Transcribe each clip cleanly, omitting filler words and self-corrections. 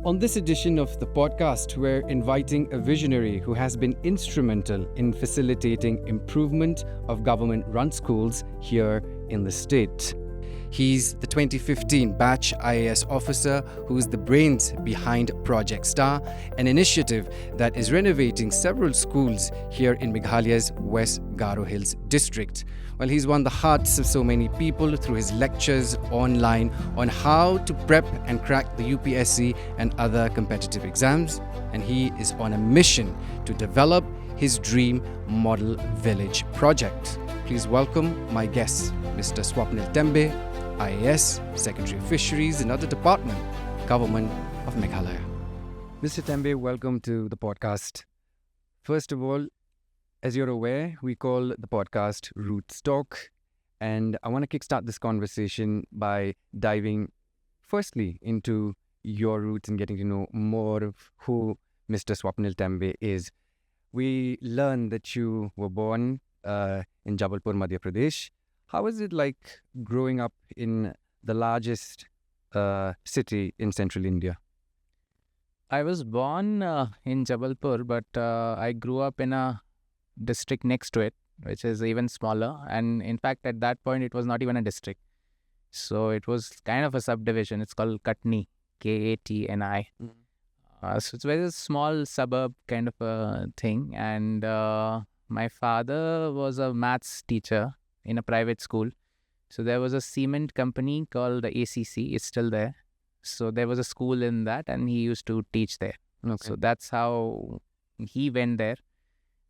On this edition of the podcast, we're inviting a visionary who has been instrumental in facilitating improvement of government-run schools here in the state. He's the 2015 batch IAS officer who's the brains behind Project Star, an initiative that is renovating several schools here in Meghalaya's West Garo Hills district. Well, he's won the hearts of so many people through his lectures online on how to prep and crack the UPSC and other competitive exams, and he is on a mission to develop his dream model village project. Please welcome my guest, Mr. Swapnil Tembe, IAS, Secretary of Fisheries, another department, Government of Meghalaya. Mr. Tembe, welcome to the podcast. First of all, as you're aware, we call the podcast Roots Talk, and I want to kickstart this conversation by diving firstly into your roots and getting to know more of who Mr. Swapnil Tembe is. We learned that you were born in Jabalpur, Madhya Pradesh. How was it like growing up in the largest city in central India? I was born in Jabalpur, but I grew up in a district next to it, which is even smaller. And in fact, at that point, it was not even a district. So it was kind of a subdivision. It's called Katni, Katni. So it's a very small suburb kind of a thing. And my father was a maths teacher in a private school. So there was a cement company called the ACC. It's still there. So there was a school in that and he used to teach there. Okay. So that's how he went there.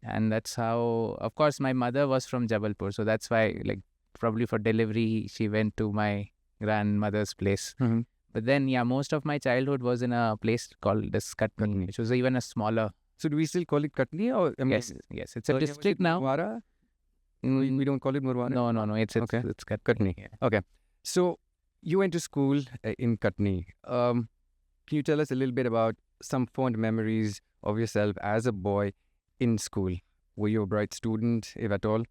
And that's how, of course, my mother was from Jabalpur. So that's why, like, probably for delivery, she went to my grandmother's place. Mm-hmm. But then, yeah, most of my childhood was in a place called this Katni, which was even a smaller. So do we still call it Katni? Or yes, it's a district now. Murwara? We don't call it Murwara? No, it's Katni. Yeah. Okay. So you went to school in Katni. Can you tell us a little bit about some fond memories of yourself as a boy in school? Were you a bright student, if at all?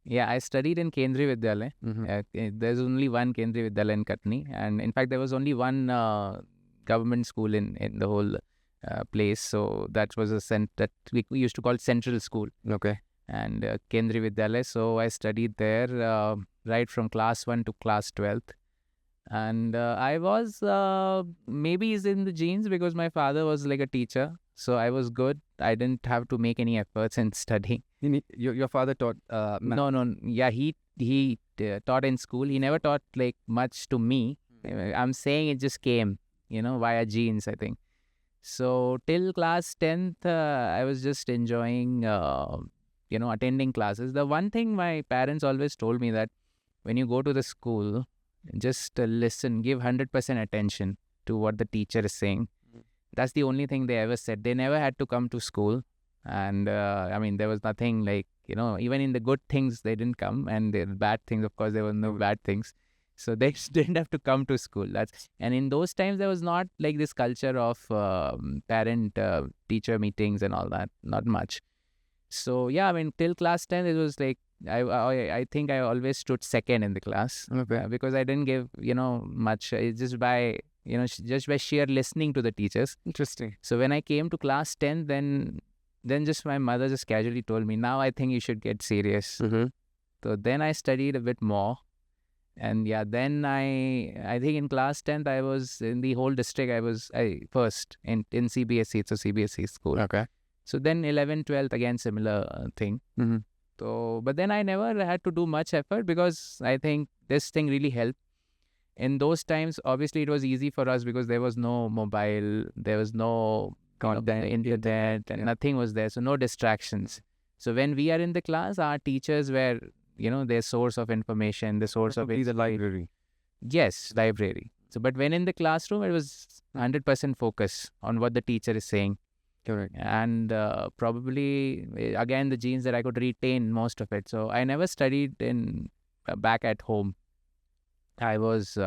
Yeah, I studied in Kendriya Vidyalaya. Mm-hmm. There's only one Kendriya Vidyalaya in Katni. And in fact, there was only one government school in the whole place. So that was that we used to call Central School. Okay. And Kendriya Vidyalaya. So I studied there right from class 1 to class 12th. And I was, maybe it's in the genes because my father was like a teacher. So I was good. I didn't have to make any efforts in studying. Your father taught math? No. Yeah, he taught in school. He never taught like much to me. I'm saying it just came, via genes, I think. So till class 10th, I was just enjoying, attending classes. The one thing my parents always told me that when you go to the school, just listen, give 100% attention to what the teacher is saying. That's the only thing they ever said. They never had to come to school. And there was nothing like, even in the good things, they didn't come. And the bad things, of course, there were no bad things. So they didn't have to come to school. And in those times, there was not like this culture of parent-teacher meetings and all that. Not much. So, yeah, till class 10, it was like, I think I always stood second in the class. Okay. Because I didn't give, much. It's just by sheer listening to the teachers. Interesting. So when I came to class 10, then just my mother just casually told me, now I think you should get serious. Mm-hmm. So then I studied a bit more. And yeah, then I think in class 10th, I was in the whole district, I was first in CBSE. It's a CBSE school. Okay. So then 11th, 12th, again, similar thing. Mm-hmm. So, but then I never had to do much effort because I think this thing really helped. In those times, obviously, it was easy for us because there was no mobile, there was no internet, and nothing was there. So no distractions. So when we are in the class, our teachers were, their source of information, the source of the library. Yes, library. So, but when in the classroom, it was 100% focus on what the teacher is saying. Correct. And probably, again, the genes that I could retain most of it. So I never studied back at home. I was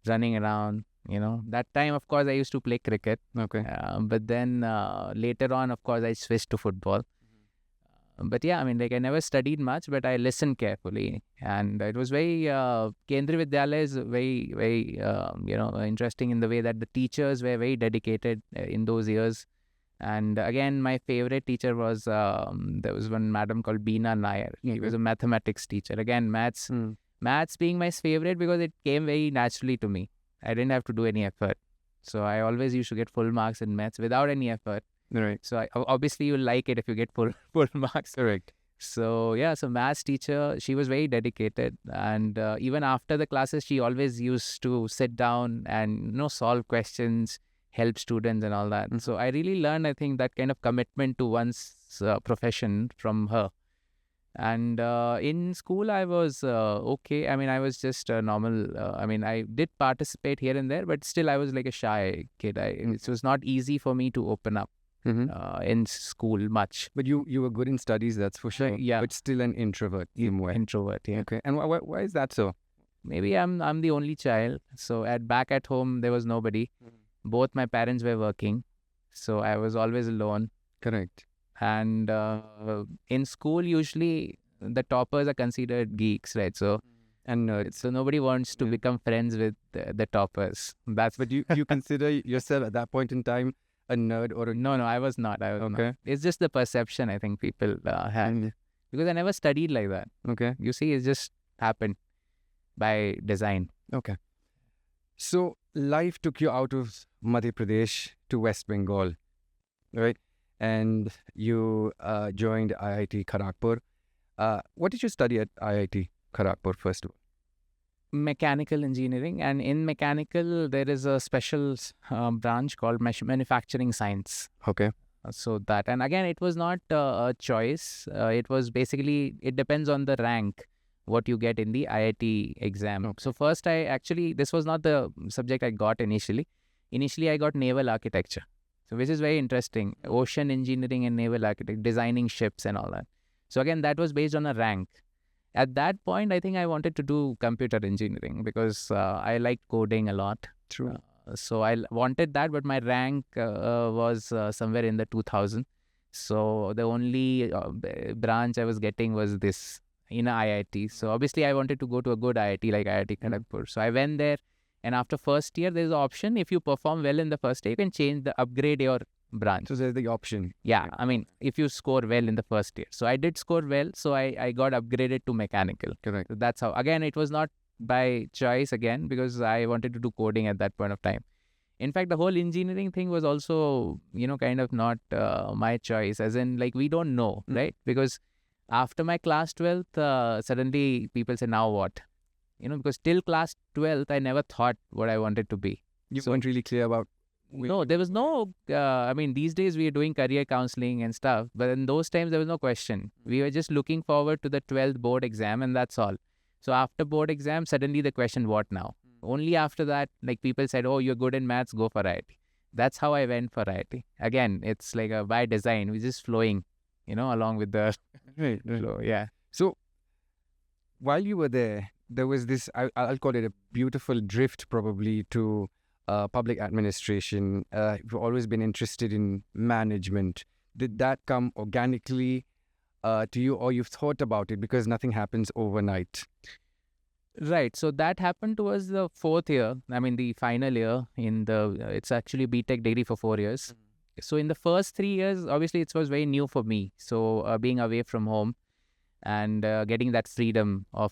running around, That time, of course, I used to play cricket. Okay. But then later on, of course, I switched to football. But yeah, I mean, like I never studied much, but I listened carefully, and it was very Kendriya Vidyalaya is very very interesting in the way that the teachers were very dedicated in those years. And again, my favorite teacher was there was one madam called Beena Nair. She was a mathematics teacher. Again, maths being my favorite because it came very naturally to me. I didn't have to do any effort, so I always used to get full marks in maths without any effort. Right. So obviously you like it if you get full marks. Correct. So yeah, so maths teacher, she was very dedicated, and even after the classes, she always used to sit down and solve questions, help students and all that. So I really learned, I think, that kind of commitment to one's profession from her. And in school, I was okay. I mean, I was just a normal. I mean, I did participate here and there, but still, I was like a shy kid. It was not easy for me to open up in school much. But you were good in studies, that's for sure. Yeah. But still an introvert. Introvert, yeah. Okay. And why is that so? Maybe I'm the only child. So back at home, there was nobody. Both my parents were working, so I was always alone. Correct. And in school, usually the toppers are considered geeks, right? So and nerds. So nobody wants to become friends with the toppers. But you consider yourself at that point in time a nerd or a... No, I was not. Okay. Not. It's just the perception I think people had because I never studied like that. Okay. You see, it just happened by design. Okay. So life took you out of Madhya Pradesh to West Bengal, right? And you joined IIT Kharagpur. What did you study at IIT Kharagpur first of all? Mechanical engineering, and in mechanical there is a special branch called manufacturing science. Okay. So that, and again, it was not a choice. It was basically, it depends on the rank what you get in the IIT exam. Okay. So first this was not the subject I got initially. Initially I got naval architecture, so which is very interesting. Ocean engineering and naval architect, designing ships and all that. So again, that was based on a rank. At that point, I think I wanted to do computer engineering because I liked coding a lot. True. So I wanted that, but my rank was somewhere in the 2000. So the only branch I was getting was this in a IIT. So obviously I wanted to go to a good IIT like IIT Kharagpur. So I went there, and after first year, there's an option. If you perform well in the first year, you can upgrade your branch. So there's the option. Yeah, I mean, if you score well in the first year. So I did score well, so I got upgraded to mechanical. Correct. So that's how. Again, it was not by choice again, because I wanted to do coding at that point of time. In fact, the whole engineering thing was also, kind of not my choice, as in, like, we don't know, right? Because after my class 12th, suddenly people say, now what? Because till class 12th, I never thought what I wanted to be. You weren't really clear about... No, there was no, these days we are doing career counseling and stuff, but in those times there was no question. We were just looking forward to the 12th board exam, and that's all. So after board exam, suddenly the question, what now? Only after that, like, people said, oh, you're good in maths, go for IIT. That's how I went for IIT. Again, it's like by design, we're just flowing, along with the flow. Yeah. So while you were there was this, I'll call it a beautiful drift probably to public administration. You've always been interested in management. Did that come organically to you, or you've thought about it because nothing happens overnight? Right. So that happened towards the fourth year. The final year it's actually BTech degree for 4 years. So in the first 3 years, obviously it was very new for me. So being away from home and getting that freedom of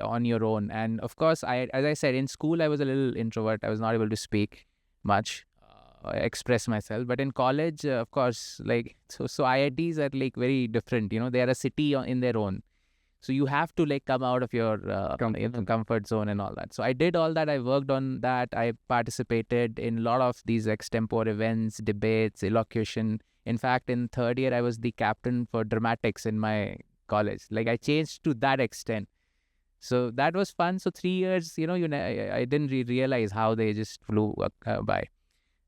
on your own. And of course, as I said, in school, I was a little introvert. I was not able to speak much, express myself. But in college, of course, like, so IITs are like very different. They are a city in their own. So you have to like come out of your comfort zone and all that. So I did all that. I worked on that. I participated in a lot of these extempore events, debates, elocution. In fact, in third year, I was the captain for dramatics in my college. Like, I changed to that extent. So that was fun. So 3 years, I didn't realize how they just flew by.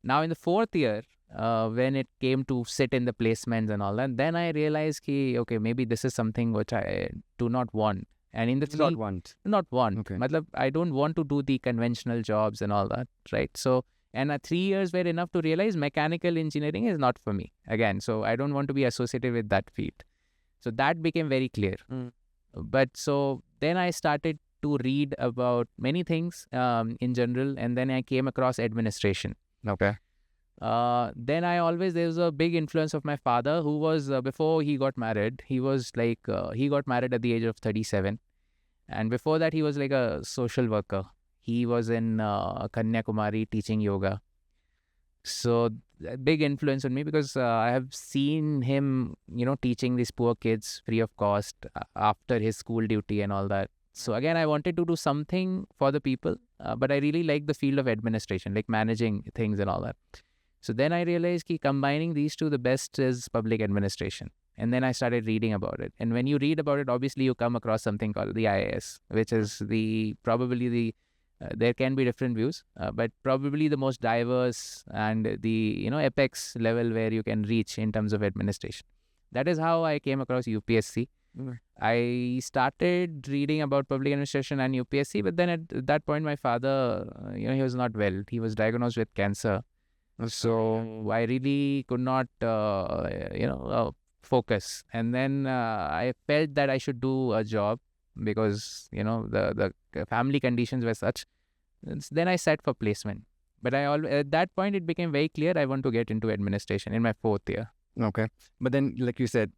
Now in the fourth year, when it came to sit in the placements and all that, then I realized, okay, maybe this is something which I do not want. And in the Not want. Okay. I don't want to do the conventional jobs and all that, right? So, and 3 years were enough to realize mechanical engineering is not for me again. So I don't want to be associated with that field. So that became very clear. But so then I started to read about many things in general, and then I came across administration. Okay. Then there was a big influence of my father, who was, before he got married, he was like, he got married at the age of 37. And before that, he was like a social worker. He was in Kanyakumari teaching yoga. So a big influence on me, because I have seen him, teaching these poor kids free of cost after his school duty and all that. So again, I wanted to do something for the people, but I really like the field of administration, like managing things and all that. So then I realized that combining these two, the best is public administration. And then I started reading about it. And when you read about it, obviously you come across something called the IAS, which is there can be different views, but probably the most diverse and the apex level where you can reach in terms of administration. That is how I came across UPSC. I started reading about public administration and UPSC, but then at that point, my father, he was not well. He was diagnosed with cancer. So I really could not, focus. And then I felt that I should do a job, because, the family conditions were such. Then I sat for placement. But at that point, it became very clear I want to get into administration in my 4th year. Okay. But then, like you said,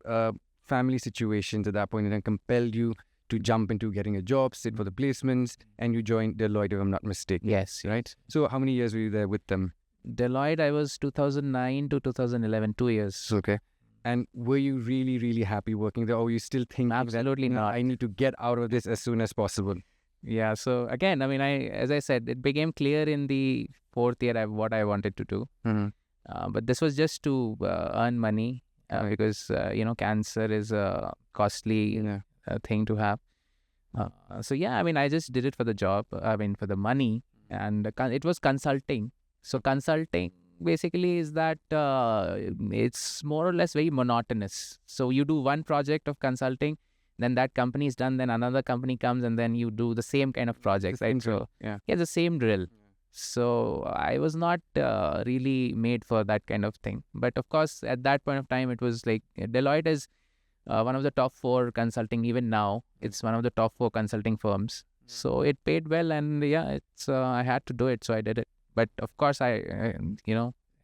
family situations at that point then compelled you to jump into getting a job, sit for the placements, and you joined Deloitte, if I'm not mistaken. Yes. Right? So how many years were you there with them? Deloitte, I was 2009 to 2011, 2 years. Okay. And were you really, really happy working there, or were you still thinking Absolutely that, not. I need to get out of this as soon as possible? Yeah. So again, as I said, it became clear in the 4th year what I wanted to do. But this was just to earn money, because, cancer is a costly thing to have. So yeah, I just did it for the job, for the money, and it was consulting. So consulting basically is that it's more or less very monotonous. So you do one project of consulting, then that company is done, then another company comes, and then you do the same kind of project, right? So the same drill. So I was not really made for that kind of thing. But of course, at that point of time, it was like Deloitte is one of the top 4 consulting. Even now, it's one of the top 4 consulting firms. So it paid well, and I had to do it, so I did it. But of course, I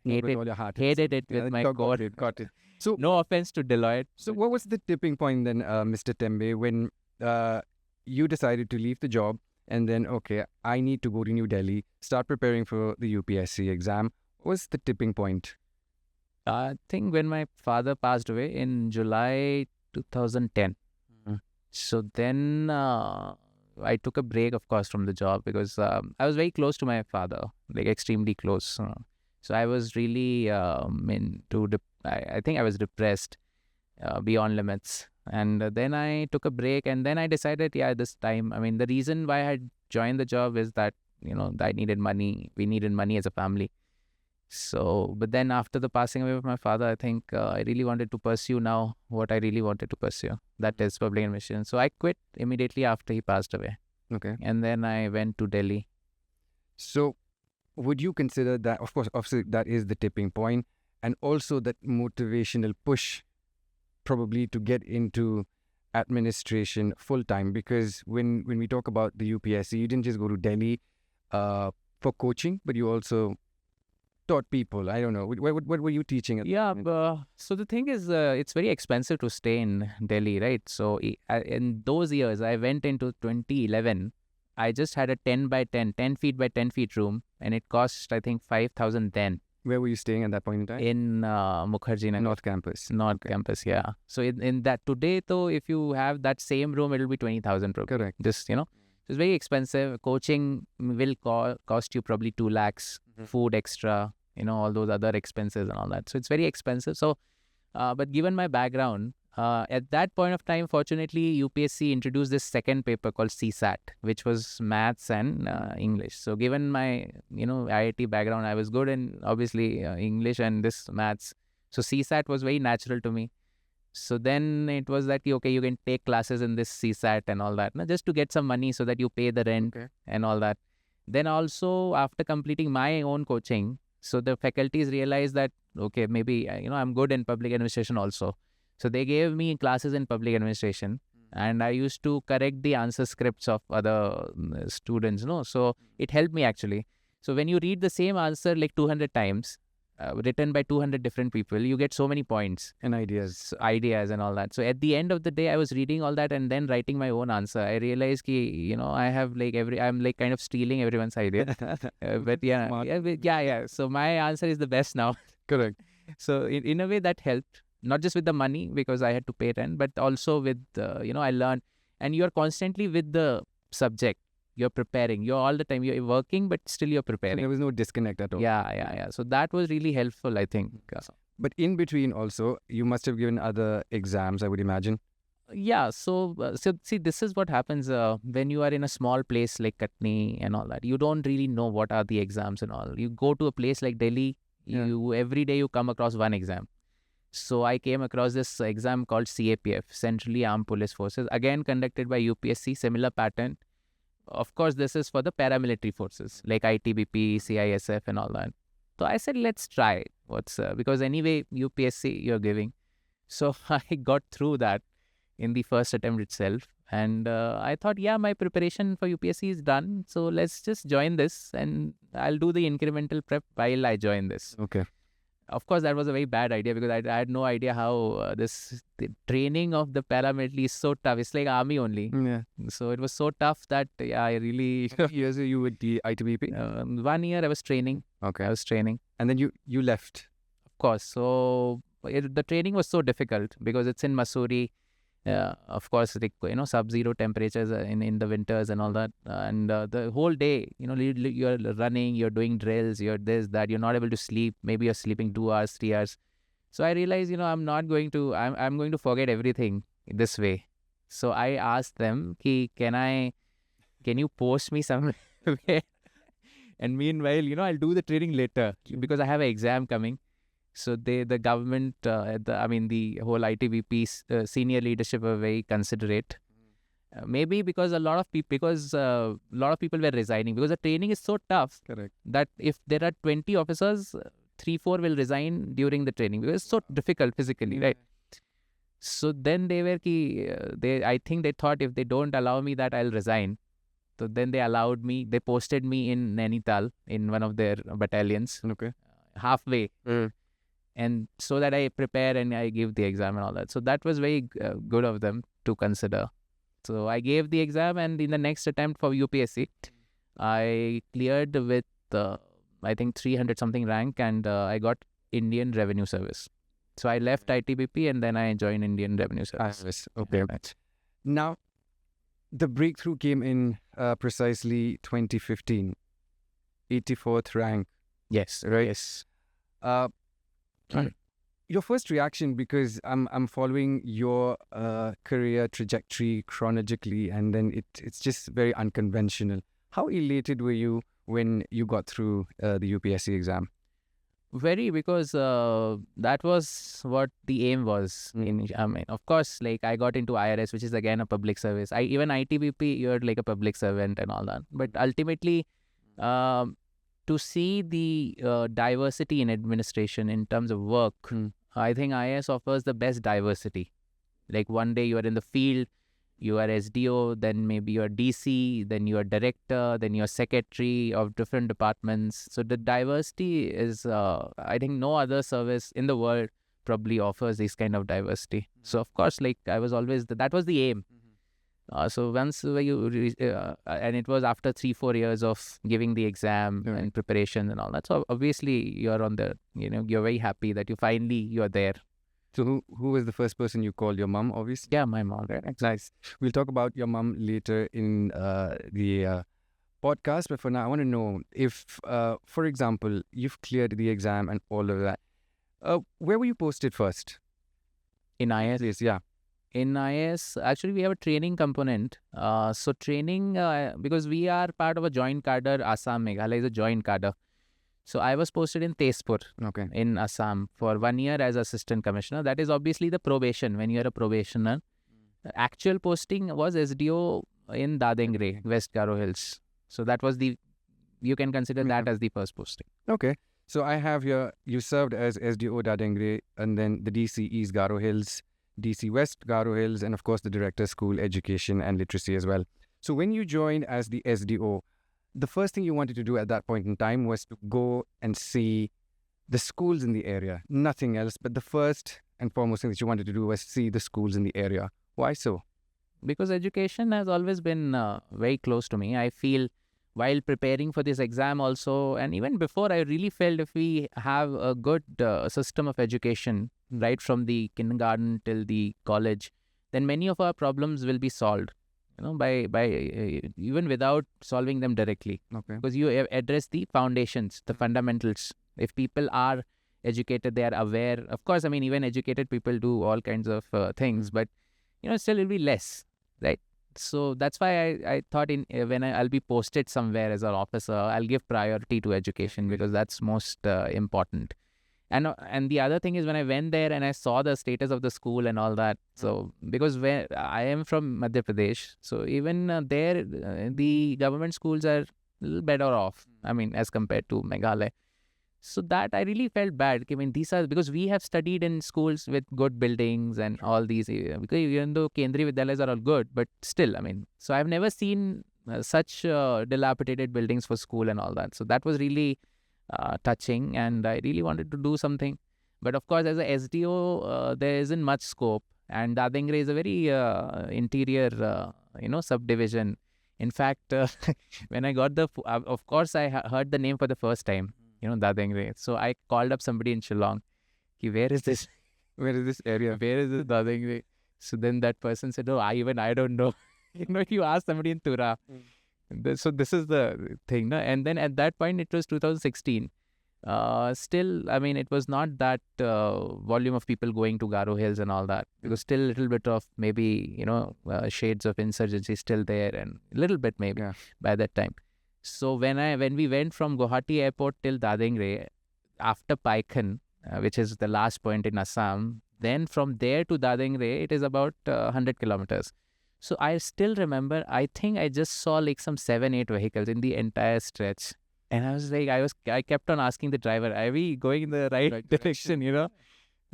hated it with my core. Got it. So no offense to Deloitte. So what was the tipping point then, Mr. Tembe, when you decided to leave the job and then, okay, I need to go to New Delhi, start preparing for the UPSC exam? What was the tipping point? I think when my father passed away in July 2010. So then I took a break, of course, from the job, because I was very close to my father, like extremely close. So I was really I think I was depressed beyond limits. And then I took a break, and then I decided, this time, the reason why I had joined the job is that, I needed money. We needed money as a family. So, but then after the passing away of my father, I think I really wanted to pursue now what I really wanted to pursue. That is public administration. So I quit immediately after he passed away. Okay. And then I went to Delhi. So would you consider that, of course, obviously that is the tipping point, and also that motivational push probably to get into administration full time? Because when we talk about the UPSC, you didn't just go to Delhi for coaching, but you also taught people. I don't know. What were you teaching? So the thing is, it's very expensive to stay in Delhi, right? So in those years, I went into 2011. I just had a 10 feet by 10 feet room, and it cost, I think, 5,000 then. Where were you staying at that point in time? In Mukherjee Nagar. North Campus. Campus, yeah. So in that today, though, if you have that same room, it'll be 20,000 rupees. Correct. Just, So it's very expensive. Coaching will cost you probably 2 lakhs, food extra, all those other expenses and all that. So it's very expensive. So, but given my background, at that point of time, fortunately, UPSC introduced this second paper called CSAT, which was maths and English. So given my, IIT background, I was good in, obviously, English and this maths. So CSAT was very natural to me. So then it was that, okay, you can take classes in this CSAT and all that, just to get some money so that you pay the rent and all that. Then also, after completing my own coaching, so the faculties realized that, okay, maybe, I'm good in public administration also. So they gave me classes in public administration, and I used to correct the answer scripts of other students, no? So it helped me actually. So when you read the same answer like 200 times, written by 200 different people, you get so many points And ideas. ideas and all that. So at the end of the day, I was reading all that and then writing my own answer. I realized I have like I'm like kind of stealing everyone's idea. But yeah, Smart. yeah. So my answer is the best now. Correct. So in a way that helped, not just with the money because I had to pay rent, but also with, I learned, and you're constantly with the subject. You're preparing. You're all the time. You're working, but still you're So preparing. there was no disconnect at all. Yeah. So that was really helpful, I think. But in between also, you must have given other exams, I would imagine. Yeah, so see, this is what happens when you are in a small place like Katni and all that. You don't really know what are the exams and all. You go to a place like Delhi, Yeah. you every day you come across one exam. So I came across this exam called CAPF, Centrally Armed Police Forces, again conducted by UPSC, similar pattern. Of course, this is for the paramilitary forces like ITBP, CISF, and all that. So I said, let's try. Because anyway, UPSC you're giving. So I got through that in the first attempt itself. And I thought, yeah, my preparation for UPSC is done. So let's just join this and I'll do the incremental prep while I join this. Okay. Of course, that was a very bad idea because I had no idea how the training of the paramilitary is so tough. It's like army only. Yeah. So it was so tough that I really... Years you with the ITBP? 1 year I was training. Okay. I was training. And then you left. Of course. So the training was so difficult because it's in Mussoorie. Of course, sub-zero temperatures in the winters and all that. And the whole day, you're running, you're doing drills, you're this, that. You're not able to sleep. Maybe you're sleeping 2 hours, 3 hours. So I realized, I'm going to forget everything this way. So I asked them, can you post me somewhere? And meanwhile, I'll do the training later because I have an exam coming. So the government, the whole ITBP senior leadership were very considerate. Maybe because a lot of people were resigning because the training is so tough. Correct. That if there are 20 officers, 3-4 will resign during the training because it's so difficult physically, right? So then I think they thought if they don't allow me that I'll resign. So then they posted me in Nainital in one of their battalions. Okay. Halfway. And so that I prepare and I give the exam and all that. So that was very good of them to consider. So I gave the exam, and in the next attempt for UPSC, I cleared with, I think, 300 something rank, and I got Indian Revenue Service. So I left ITBP and then I joined Indian Revenue Service. Okay. Now, the breakthrough came in precisely 2015, 84th rank. Yes. Right. Yes. Your first reaction, because I'm following your career trajectory chronologically, and then it's just very unconventional. How elated were you when you got through the UPSC exam? Very, because that was what the aim was. Of course, like I got into IRS, which is again a public service. Even ITBP, you're like a public servant and all that. But ultimately, to see the diversity in administration in terms of work, I think IAS offers the best diversity. Like one day you are in the field, you are SDO, then maybe you are DC, then you are director, then you are secretary of different departments. So the diversity is, I think no other service in the world probably offers this kind of diversity. So of course, like I was always, that was the aim. So once and it was after 3-4 years of giving the exam and preparation and all that. So obviously you're on the, you're very happy that you're there. So who was the first person you called? Your mum, obviously? Yeah, my mom. Nice. We'll talk about your mum later in the podcast. But for now, I want to know if, for example, you've cleared the exam and all of that. Where were you posted first? In IAS? Yes, yeah. In IAS, actually, we have a training component. So training, because we are part of a joint cadre, Assam, Meghalaya is a joint cadre. So I was posted in Tezpur in Assam for 1 year as assistant commissioner. That is obviously the probation when you are a probationer. The actual posting was SDO in Dadengre, West Garo Hills. So that was you can consider that as the first posting. Okay. So I have here, you served as SDO Dadengre and then the DC East Garo Hills. DC West, Garo Hills, and of course the Director School Education and Literacy as well. So when you joined as the SDO, the first thing you wanted to do at that point in time was to go and see the schools in the area, nothing else. But the first and foremost thing that you wanted to do was see the schools in the area. Why so? Because education has always been very close to me. I feel while preparing for this exam also, and even before, I really felt if we have a good system of education, right from the kindergarten till the college, then many of our problems will be solved, by even without solving them directly. Okay. Because you address the foundations, the fundamentals. If people are educated, they are aware. Of course, I mean, even educated people do all kinds of things, but still it'll be less, right? So that's why I thought when I'll be posted somewhere as an officer, I'll give priority to education because that's most important. And the other thing is when I went there and I saw the status of the school and all that. So because where I am from Madhya Pradesh, so even there the government schools are a little better off. I mean, as compared to Meghalaya. So that I really felt bad. I mean, these are because we have studied in schools with good buildings and all these. Because even though Kendriya Vidyalayas are all good, but still, I mean, so I've never seen such dilapidated buildings for school and all that. So that was really touching, and I really wanted to do something. But of course, as a SDO, there isn't much scope, and Dadengre is a very interior, subdivision. In fact, when I got of course, I heard the name for the first time. Dadengre. So I called up somebody in Shillong. Where is this? Where is this area? Where is this Dadengre? So then that person said, "Oh, I don't know." If you ask somebody in Tura. So this is the thing, no? And then at that point, it was 2016. Still, I mean, it was not that volume of people going to Garo Hills and all that. Because still a little bit of maybe, shades of insurgency still there, and a little bit maybe by that time. So when we went from Guwahati airport till Dadengre, after Paikhan, which is the last point in Assam, then from there to Dadengre, it is about 100 kilometers. So I still remember, I think I just saw like some 7-8 vehicles in the entire stretch. And I was like, I kept on asking the driver, are we going in the right direction,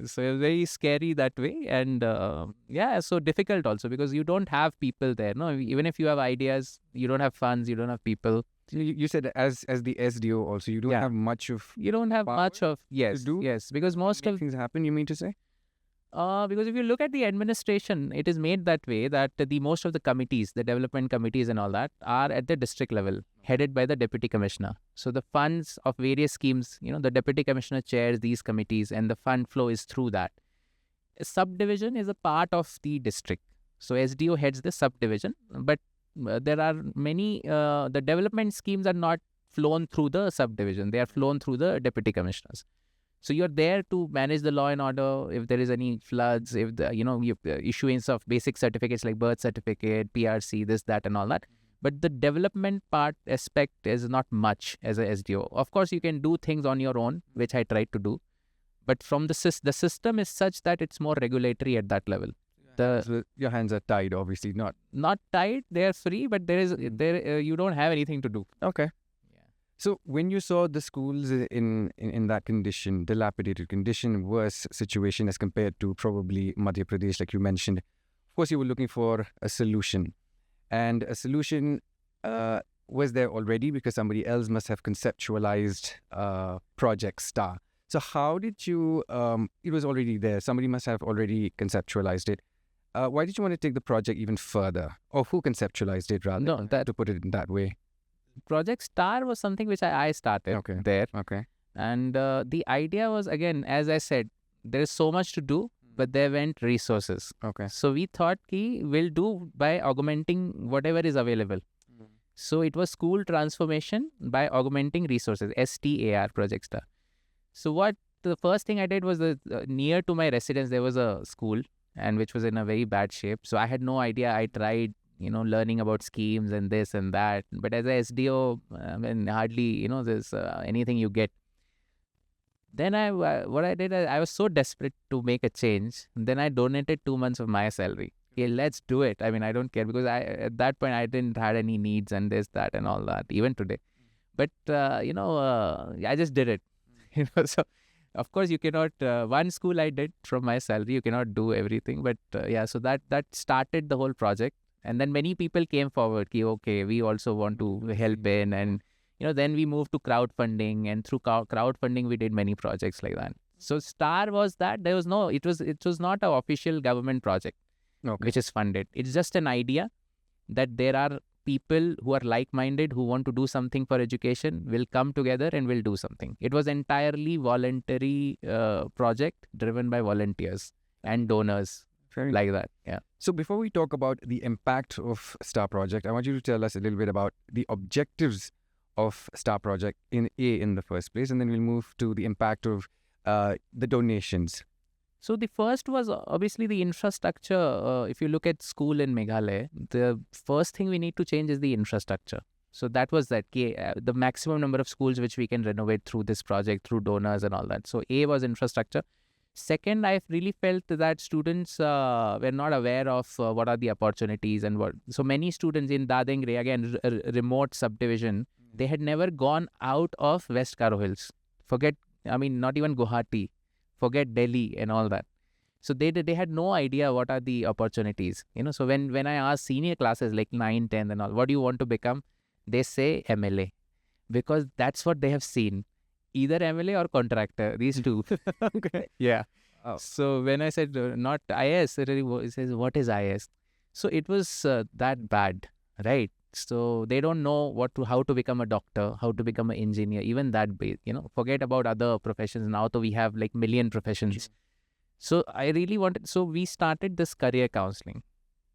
So it was very scary that way. And so difficult also because you don't have people there. No, even if you have ideas, you don't have funds, you don't have people. You said as the SDO also, you don't have much of... You don't have much of... Yes, because most of... things happen, you mean to say? Because if you look at the administration, it is made that way that most of the committees, the development committees and all that, are at the district level, headed by the deputy commissioner. So the funds of various schemes, the deputy commissioner chairs these committees and the fund flow is through that. A subdivision is a part of the district. So SDO heads the subdivision, but there are many, the development schemes are not flown through the subdivision. They are flown through the deputy commissioners. So you're there to manage the law and order if there is any floods, if the issuance of basic certificates like birth certificate, PRC, this, that, and all that. But the development part aspect is not much as a SDO. Of course, you can do things on your own, which I tried to do. But from the system is such that it's more regulatory at that level. So your hands are tied, obviously, not tied. They are free, but you don't have anything to do. Okay. So when you saw the schools in that condition, dilapidated condition, worse situation as compared to probably Madhya Pradesh, like you mentioned, of course you were looking for a solution. And a solution was there already because somebody else must have conceptualized Project Star. So how did you, it was already there, somebody must have already conceptualized it. Why did you want to take the project even further? Or who conceptualized it rather, to put it in that way? Project Star was something which I started there. Okay. And the idea was, again, as I said, there is so much to do, but there weren't resources. Okay. So we thought we'll do by augmenting whatever is available. So it was school transformation by augmenting resources, STAR, Project Star. So the first thing I did was near to my residence, there was a school and which was in a very bad shape. So I had no idea. I tried learning about schemes and this and that. But as a SDO, I mean, hardly, there's anything you get. Then what I did, I was so desperate to make a change. Then I donated 2 months of my salary. Okay, let's do it. I mean, I don't care because at that point, I didn't have any needs and this, that and all that, even today. But, I just did it. So Of course, you cannot. One school I did from my salary. You cannot do everything, but yeah. So that started the whole project, and then many people came forward. Ki, okay, we also want to help in, and then we moved to crowdfunding, and through crowdfunding we did many projects like that. So STAR was that there was no. It was not an official government project, which is funded. It's just an idea that there are people who are like-minded who want to do something for education will come together and will do something. It was entirely voluntary project driven by volunteers and donors like that. Yeah. So before we talk about the impact of STAR Project, I want you to tell us a little bit about the objectives of STAR Project in the first place, and then we'll move to the impact of the donations. So the first was obviously the infrastructure. If you look at school in Meghalaya, the first thing we need to change is the infrastructure. So that was the maximum number of schools which we can renovate through this project, through donors and all that. So A was infrastructure. Second, I really felt that students were not aware of what are the opportunities and what. So many students in Dadengre, again, remote subdivision, they had never gone out of West Karo Hills. Not even Guwahati. Forget Delhi and all that. So they had no idea what are the opportunities. So when I ask senior classes like 9, 10 and all, what do you want to become? They say MLA, because that's what they have seen. Either MLA or contractor, these two. Okay. Yeah. Oh. So when I said not IAS, it says, what is IAS? So it was that bad, right? So they don't know how to become a doctor, how to become an engineer, even that base, forget about other professions. Now we have like million professions. So I really so we started this career counseling.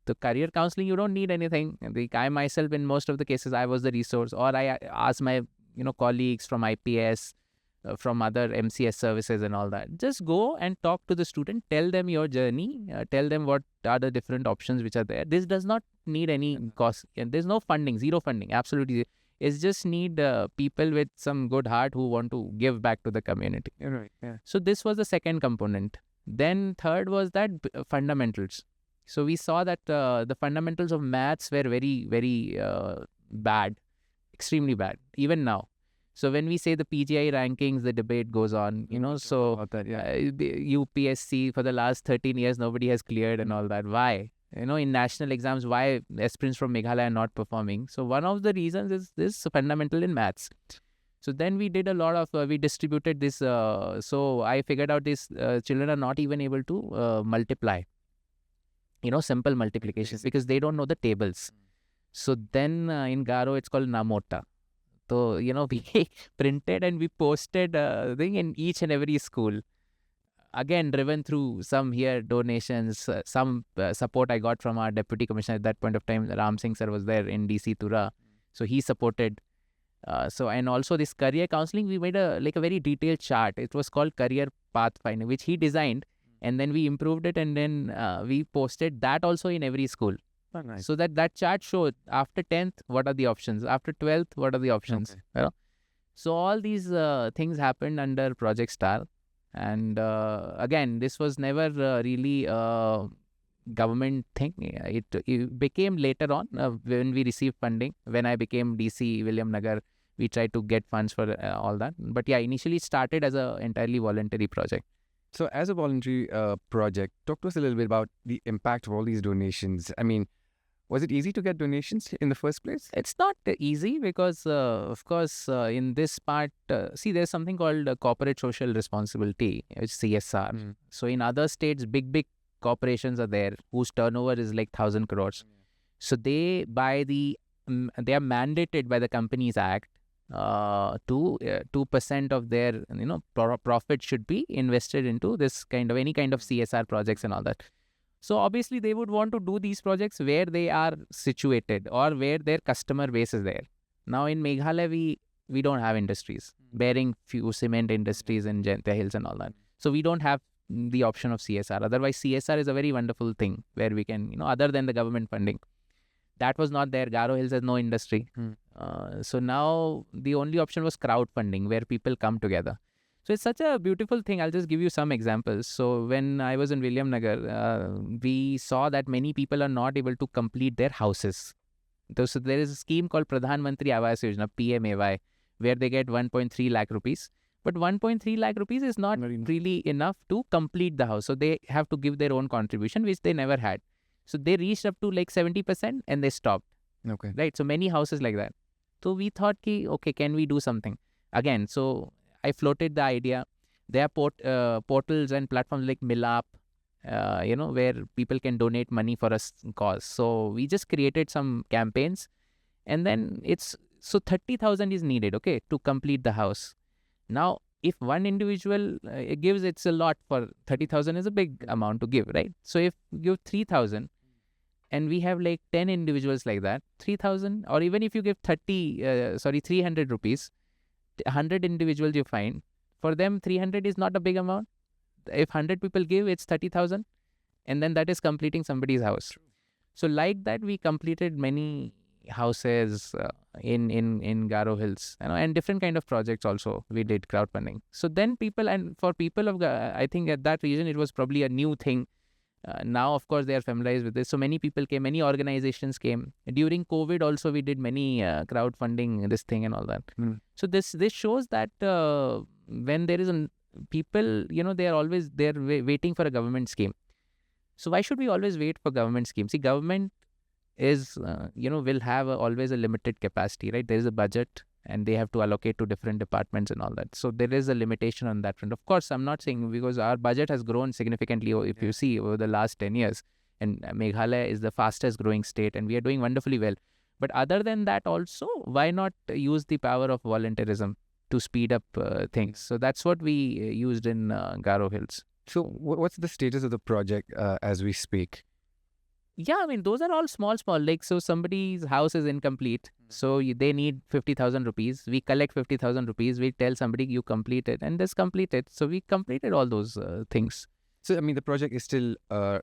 The career counseling, you don't need anything. I myself, in most of the cases, I was the resource, or I asked my, colleagues from IPS, from other MCS services and all that. Just go and talk to the student, tell them your journey, tell them what are the different options which are there. This does not need any cost. And there's no funding, zero funding, absolutely. It's just need people with some good heart who want to give back to the community. Right. Yeah. So this was the second component. Then third was that fundamentals. So we saw that the fundamentals of maths were very, very bad, extremely bad, even now. So when we say the PGI rankings, the debate goes on, so About that, yeah. UPSC for the last 13 years, nobody has cleared and all that. Why? In national exams, why aspirants from Meghalaya are not performing? So one of the reasons is this fundamental in maths. So then we did a lot of, we distributed this. So I figured out these children are not even able to multiply, simple multiplications, because they don't know the tables. So then in Garo, it's called Namota. So, we printed and we posted thing in each and every school. Again, driven through some donations, some support I got from our deputy commissioner at that point of time. Ram Singh sir was there in DC Tura. So he supported. And also this career counseling, we made a very detailed chart. It was called Career Pathfinder, which he designed. And then we improved it, and then we posted that also in every school. Oh, nice. So that chart showed after 10th, what are the options? After 12th, what are the options? Okay. So all these things happened under Project STAR. And again, this was never really a government thing. It became later on when we received funding. When I became DC William Nagar, we tried to get funds for all that. But yeah, initially it started as an entirely voluntary project. So as a voluntary project, talk to us a little bit about the impact of all these donations. Was it easy to get donations in the first place? It's not easy because, of course, in this part, there's something called corporate social responsibility, which is CSR. So in other states, big corporations are there whose turnover is like 1,000 crores. So they are mandated by the Companies Act to 2% of their profit should be invested into this any kind of CSR projects and all that. So obviously they would want to do these projects where they are situated or where their customer base is there. Now in Meghalaya, we don't have industries, bearing few cement industries in Jaintia Hills and all that. So we don't have the option of CSR. Otherwise, CSR is a very wonderful thing where we can, other than the government funding. That was not there. Garo Hills has no industry. So now the only option was crowdfunding, where people come together. So it's such a beautiful thing. I'll just give you some examples. So when I was in William Nagar, we saw that many people are not able to complete their houses. So there is a scheme called Pradhan Mantri Awas Yojana, PMAY, where they get 1.3 lakh rupees. But 1.3 lakh rupees is not Very- really enough to complete the house. So they have to give their own contribution, which they never had. So they reached up to like 70% and they stopped. Okay. Right. So many houses like that. So we thought, okay, can we do something? Again, so I floated the idea. There are portals and platforms like Milap, where people can donate money for a cause. So we just created some campaigns, and then 30,000 is needed, okay, to complete the house. Now, if one individual gives, it's a lot. For 30,000 is a big amount to give, right? So if you give 3,000, and we have like 10 individuals like that, 3,000, or even if you give 300 rupees, 100 individuals you find, for them 300 is not a big amount. If 100 people give, it's 30,000, and then that is completing somebody's house. So like that, we completed many houses in Garo Hills, and different kind of projects also we did crowdfunding. So then for people of I think at that region it was probably a new thing. Now, of course, they are familiarized with this. So many people came, many organizations came. During COVID also, we did many crowdfunding, this thing and all that. So this shows that when there is people, they are always there waiting for a government scheme. So why should we always wait for government schemes? See, government is, will have always a limited capacity, right? There is a budget and they have to allocate to different departments and all that. So there is a limitation on that front. Of course, I'm not saying, because our budget has grown significantly, if you see, over the last 10 years. And Meghalaya is the fastest growing state and we are doing wonderfully well. But other than that also, why not use the power of volunteerism to speed up things? So that's what we used in Garo Hills. So what's the status of the project as we speak? Yeah, I mean, those are all small. Like, so somebody's house is incomplete. So they need 50,000 rupees. We collect 50,000 rupees. We tell somebody you complete it and just complete it. So we completed all those things. So, I mean, the project is still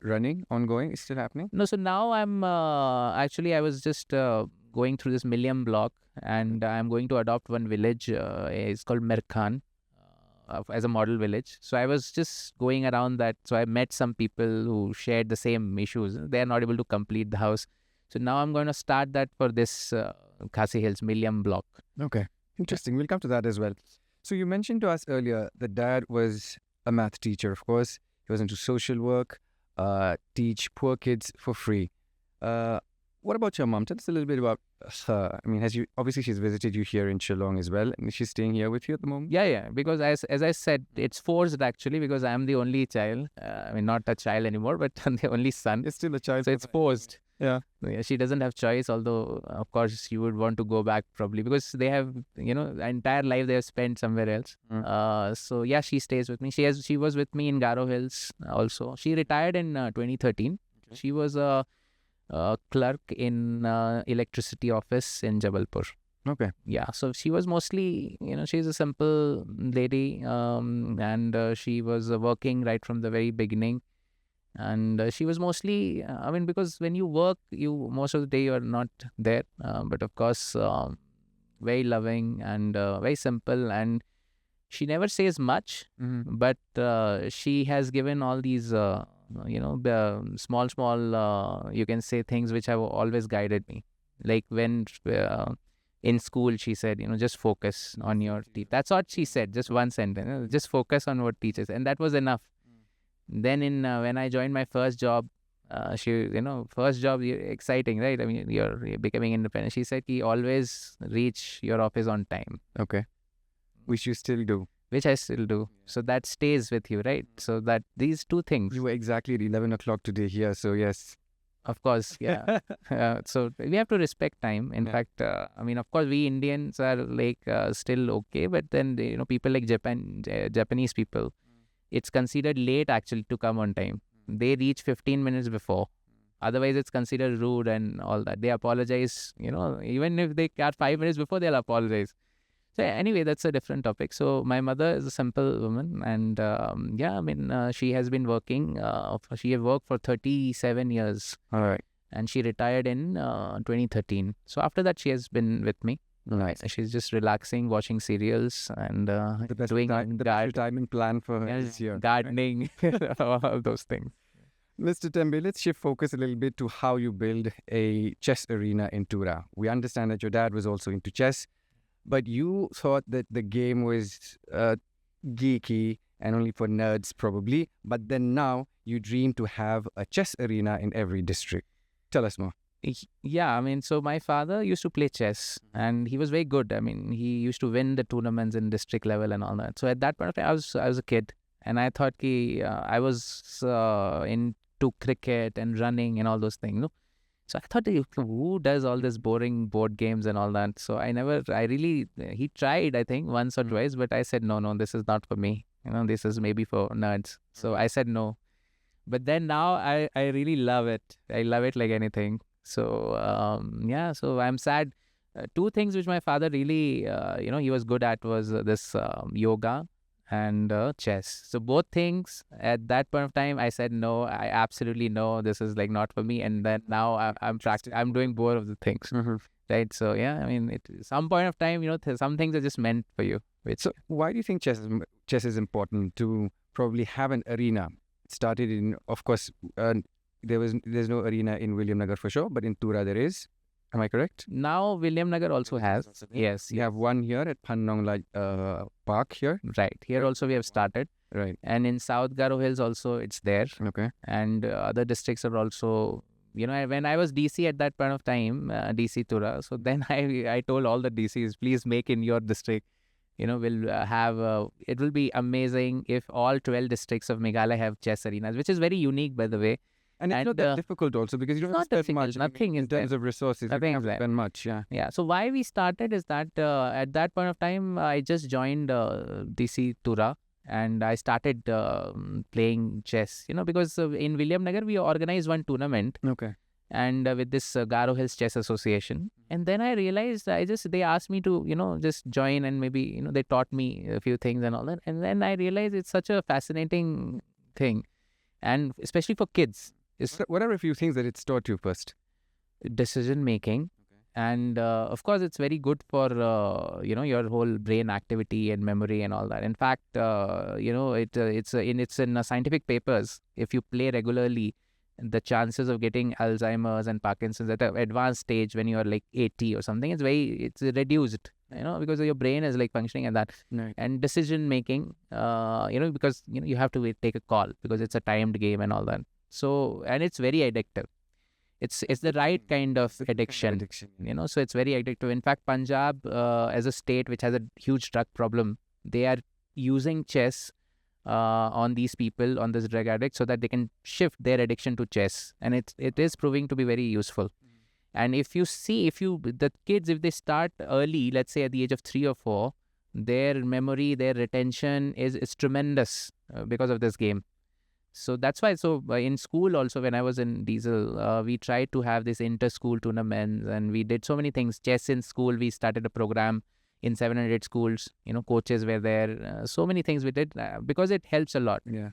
running, ongoing, it's still happening? No, so now I'm I was just going through this Milliam block, and I'm going to adopt one village. It's called Merkhan. As a model village. So I was just going around that. So I met some people who shared the same issues. They are not able to complete the house. So now I'm going to start that for this Khasi Hills Milliam block. Okay. Interesting. We'll come to that as well. So you mentioned to us earlier that dad was a math teacher, of course. He was into social work, teach poor kids for free. What about your mom? Tell us a little bit about her. I mean, obviously she's visited you here in Shillong as well, and she's staying here with you at the moment? Yeah. Because as I said, it's forced actually, because I'm the only child. I mean, not a child anymore, but I'm the only son. It's still a child. So it's forced. Yeah. She doesn't have choice, although of course she would want to go back probably, because they have, the entire life they have spent somewhere else. So yeah, she stays with me. She was with me in Garo Hills also. She retired in 2013. Okay. She was a clerk in electricity office in Jabalpur. Okay. Yeah, so she was mostly, she's a simple lady, and she was working right from the very beginning. And she was mostly, because when you work, most of the day you're not there. But of course, very loving and very simple. And she never says much, but she has given all these, small, you can say, things which have always guided me. Like when in school, she said, just focus on your teeth. That's what she said, just one sentence, just focus on what teachers. And that was enough. Then when I joined my first job, first job, exciting, right? I mean, you're becoming independent. She said, always reach your office on time. Okay. Which you still do. Which I still do. So that stays with you, right? So that these two things. You were exactly at 11 o'clock today here, so yes. Of course, yeah. So we have to respect time. In fact, of course, we Indians are like still okay, but then, people like Japanese people, it's considered late actually to come on time. They reach 15 minutes before. Otherwise, it's considered rude and all that. They apologize, even if they are 5 minutes before, they'll apologize. So anyway, that's a different topic. So my mother is a simple woman, and she has been working. She has worked for 37 years. All right. And she retired in 2013. So after that, she has been with me. Nice. She's just relaxing, watching serials, and the best retirement plan for her this year. Gardening, all those things. Mr. Tembe, let's shift focus a little bit to how you build a chess arena in Tura. We understand that your dad was also into chess, but you thought that the game was geeky and only for nerds probably. But then now you dream to have a chess arena in every district. Tell us more. Yeah, I mean, so my father used to play chess and he was very good. I mean, he used to win the tournaments in district level and all that. So at that point of time, I was a kid and I thought I was into cricket and running and all those things. No? So I thought, who does all this boring board games and all that? So he tried, I think, once or twice, but I said, no, this is not for me. This is maybe for nerds. So I said no. But then now I really love it. I love it like anything. So, yeah, so I'm sad. Two things which my father really, he was good at was this yoga and chess. So both things at that point of time, I said no. I absolutely no. This is like not for me. And then now I'm doing both of the things, right? So yeah, I mean, some point of time, some things are just meant for you. So why do you think chess is important to probably have an arena? It started in, of course, there's no arena in William Nagar for sure, but in Tura there is. Am I correct? Now William Nagar also has. Yes. You have one here at Pannongla Park here. Right. Here also we have started. Right. And in South Garo Hills also it's there. Okay. And other districts are also, when I was DC at that point of time, DC Tura, so then I told all the DCs, please make in your district. We'll have, it will be amazing if all 12 districts of Meghalaya have chess arenas, which is very unique, by the way. And it's not that difficult also because you don't have to spend much. Nothing in terms of resources. Nothing you don't have to spend much. Yeah. Yeah. So why we started is that at that point of time, I just joined DC Tura and I started playing chess. Because in William Nagar we organized one tournament. Okay. And with this Garo Hills Chess Association. And then I realized they asked me to, just join and maybe, they taught me a few things and all that. And then I realized it's such a fascinating thing. And especially for kids. What are a few things that it's taught you first? Decision making. Okay. And of course, it's very good for, your whole brain activity and memory and all that. In fact, it's in scientific papers. If you play regularly, the chances of getting Alzheimer's and Parkinson's at an advanced stage when you are like 80 or something, it's reduced, because your brain is like functioning at that. Right. And decision making, because, you have to take a call because it's a timed game and all that. So, and it's very addictive. It's the right kind of addiction, so it's very addictive. In fact, Punjab, as a state which has a huge drug problem, they are using chess on these people, on this drug addict, so that they can shift their addiction to chess. And it is proving to be very useful. And if you see, the kids, if they start early, let's say at the age of 3 or 4, their memory, their retention is tremendous because of this game. So that's why. So in school also, when I was in Diesel, we tried to have this inter-school tournaments and we did so many things. Chess in school, we started a program in 700 schools, coaches were there. So many things we did because it helps a lot. Yeah.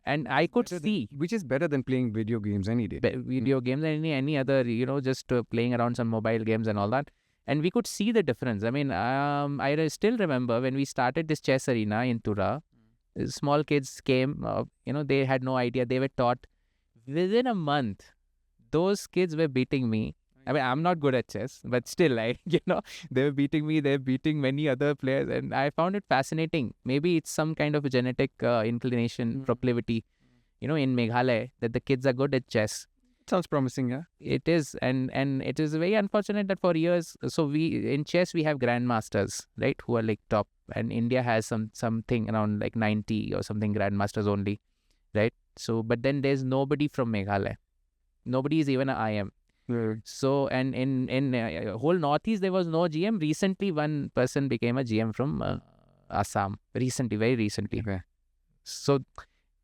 And I could see. Which is better than playing video games any day. Video games and any other, just playing around some mobile games and all that. And we could see the difference. I mean, I still remember when we started this chess arena in Tura, small kids came, they had no idea. They were taught. Within a month, those kids were beating me. I mean, I'm not good at chess, but still, they were beating me. They're beating many other players. And I found it fascinating. Maybe it's some kind of a genetic inclination, proclivity, in Meghalaya, that the kids are good at chess. Sounds promising, yeah. It is. And it is very unfortunate that for years, so in chess, we have grandmasters, right, who are like top. And India has something around like 90 or something grandmasters only, right? So, but then there's nobody from Meghalaya. Nobody is even an IM. So, and in whole Northeast, there was no GM. Recently, one person became a GM from Assam. Very recently. Okay. So,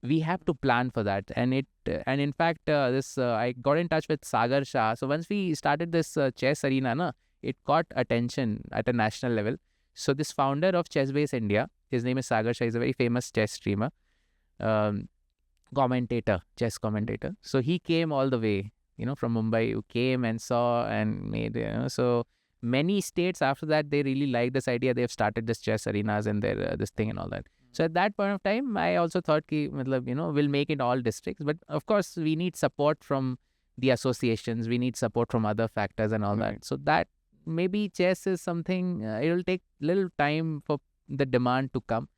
we have to plan for that. And in fact, I got in touch with Sagar Shah. So, once we started this chess arena, it got attention at a national level. So, this founder of Chess Base India, his name is Sagar Shah. He's a very famous chess streamer, chess commentator. So, he came all the way, from Mumbai, who came and saw and made, so many states after that, they really like this idea. They have started this chess arenas and their this thing and all that. So at that point of time, I also thought, we'll make it all districts. But of course, we need support from the associations. We need support from other factors and all that. So that maybe chess is something, it will take little time for the demand to come.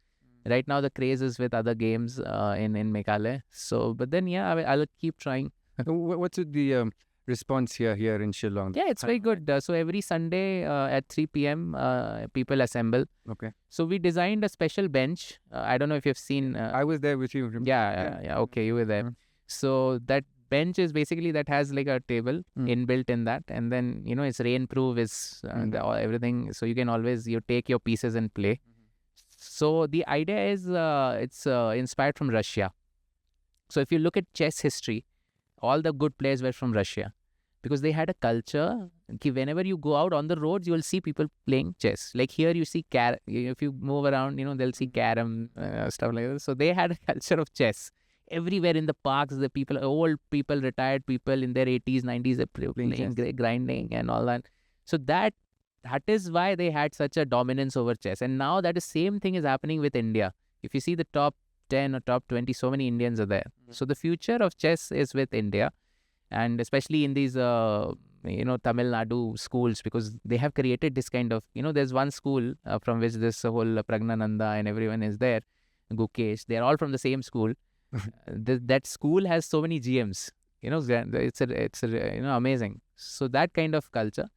Right now the craze is with other games in Meghalaya. So, but then I'll keep trying. What's the response here in Shillong? Yeah, it's very good. So every Sunday at 3 p.m. People assemble. Okay. So we designed a special bench. I don't know if you've seen. I was there with you. Yeah. Okay, you were there. Mhm. So that bench is basically that has like a table inbuilt in that, and then it's rainproof, is everything. So you can always take your pieces and play. So the idea is it's inspired from Russia. So if you look at chess history, all the good players were from Russia, because they had a culture. Whenever you go out on the roads, you will see people playing chess. Like here, you see if you move around, they'll see carom, stuff like that. So they had a culture of chess. Everywhere in the parks, the people, old people, retired people in their 80s, 90s, they're playing grinding and all that. So that is why they had such a dominance over chess. And now that the same thing is happening with India. If you see the top 10 or top 20, so many Indians are there. So the future of chess is with India, and especially in these Tamil Nadu schools, because they have created this kind of, there's one school from which this whole Pragnananda and everyone is there, Gukesh, they're all from the same school. That school has so many GMs, it's amazing. So that kind of culture.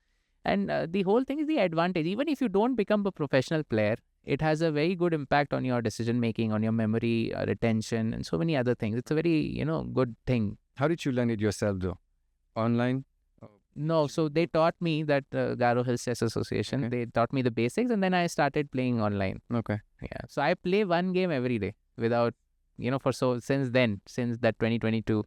And the whole thing is the advantage. Even if you don't become a professional player, it has a very good impact on your decision making, on your memory, retention, and so many other things. It's a very, good thing. How did you learn it yourself, though? Online? No, so they taught me that Garo Hills Chess Association. Okay. They taught me the basics, and then I started playing online. Okay. Yeah. So I play one game every day without, since that 2022.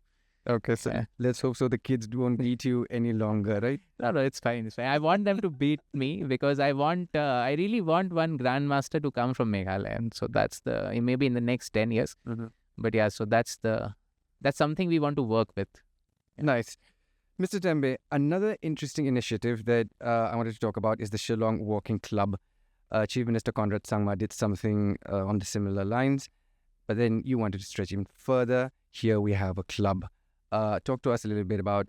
Okay, so let's hope so the kids don't beat you any longer, right? No, it's fine. It's fine. I want them to beat me, because I really want one grandmaster to come from Meghalaya. And so that's maybe in the next 10 years. Mm-hmm. But yeah, so that's something we want to work with. Yeah. Nice. Mr. Tembe, another interesting initiative that I wanted to talk about is the Shillong Walking Club. Chief Minister Conrad Sangma did something on the similar lines, but then you wanted to stretch even further. Here we have a club. Talk to us a little bit about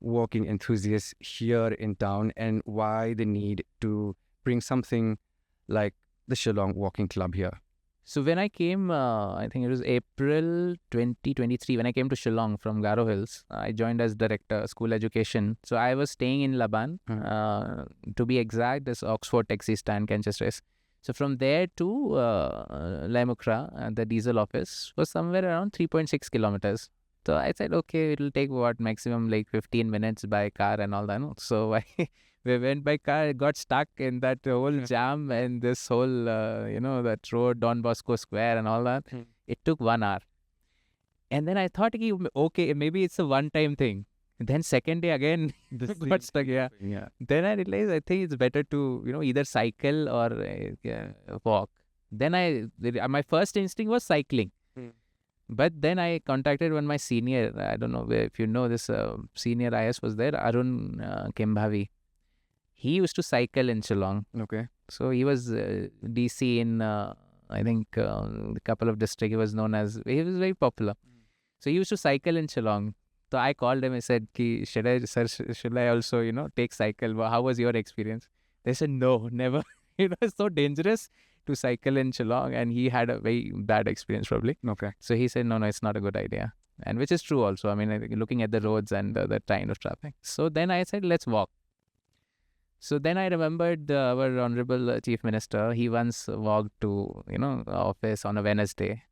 walking enthusiasts here in town and why the need to bring something like the Shillong Walking Club here. So when I came, I think it was April 2023, when I came to Shillong from Garo Hills, I joined as director, school education. So I was staying in Laban, to be exact, this Oxford taxi stand, Canchestrace. So from there to Laimukra, the diesel office, was somewhere around 3.6 kilometers. So I said, okay, it'll take maximum like 15 minutes by car and all that. No? So we went by car, got stuck in that whole jam and this whole, that road, Don Bosco Square and all that. It took 1 hour. And then I thought, okay, maybe it's a one-time thing. Then second day again, got stuck. Yeah. Then I realized I think it's better to, either cycle or walk. Then my first instinct was cycling. But then I contacted my senior. I don't know if you know this senior IAS was there, Arun Kembhavi. He used to cycle in Shillong. Okay. So he was DC in, I think, a couple of districts. He was very popular. So he used to cycle in Shillong. So I called him and said, should I also, take cycle? How was your experience? They said, no, never. It was so dangerous to cycle in Shillong, and he had a very bad experience probably. Okay. So he said, no, it's not a good idea. And which is true also. I mean, looking at the roads and the kind of traffic. So then I said, let's walk. So then I remembered our Honorable Chief Minister. He once walked to, office on a Wednesday.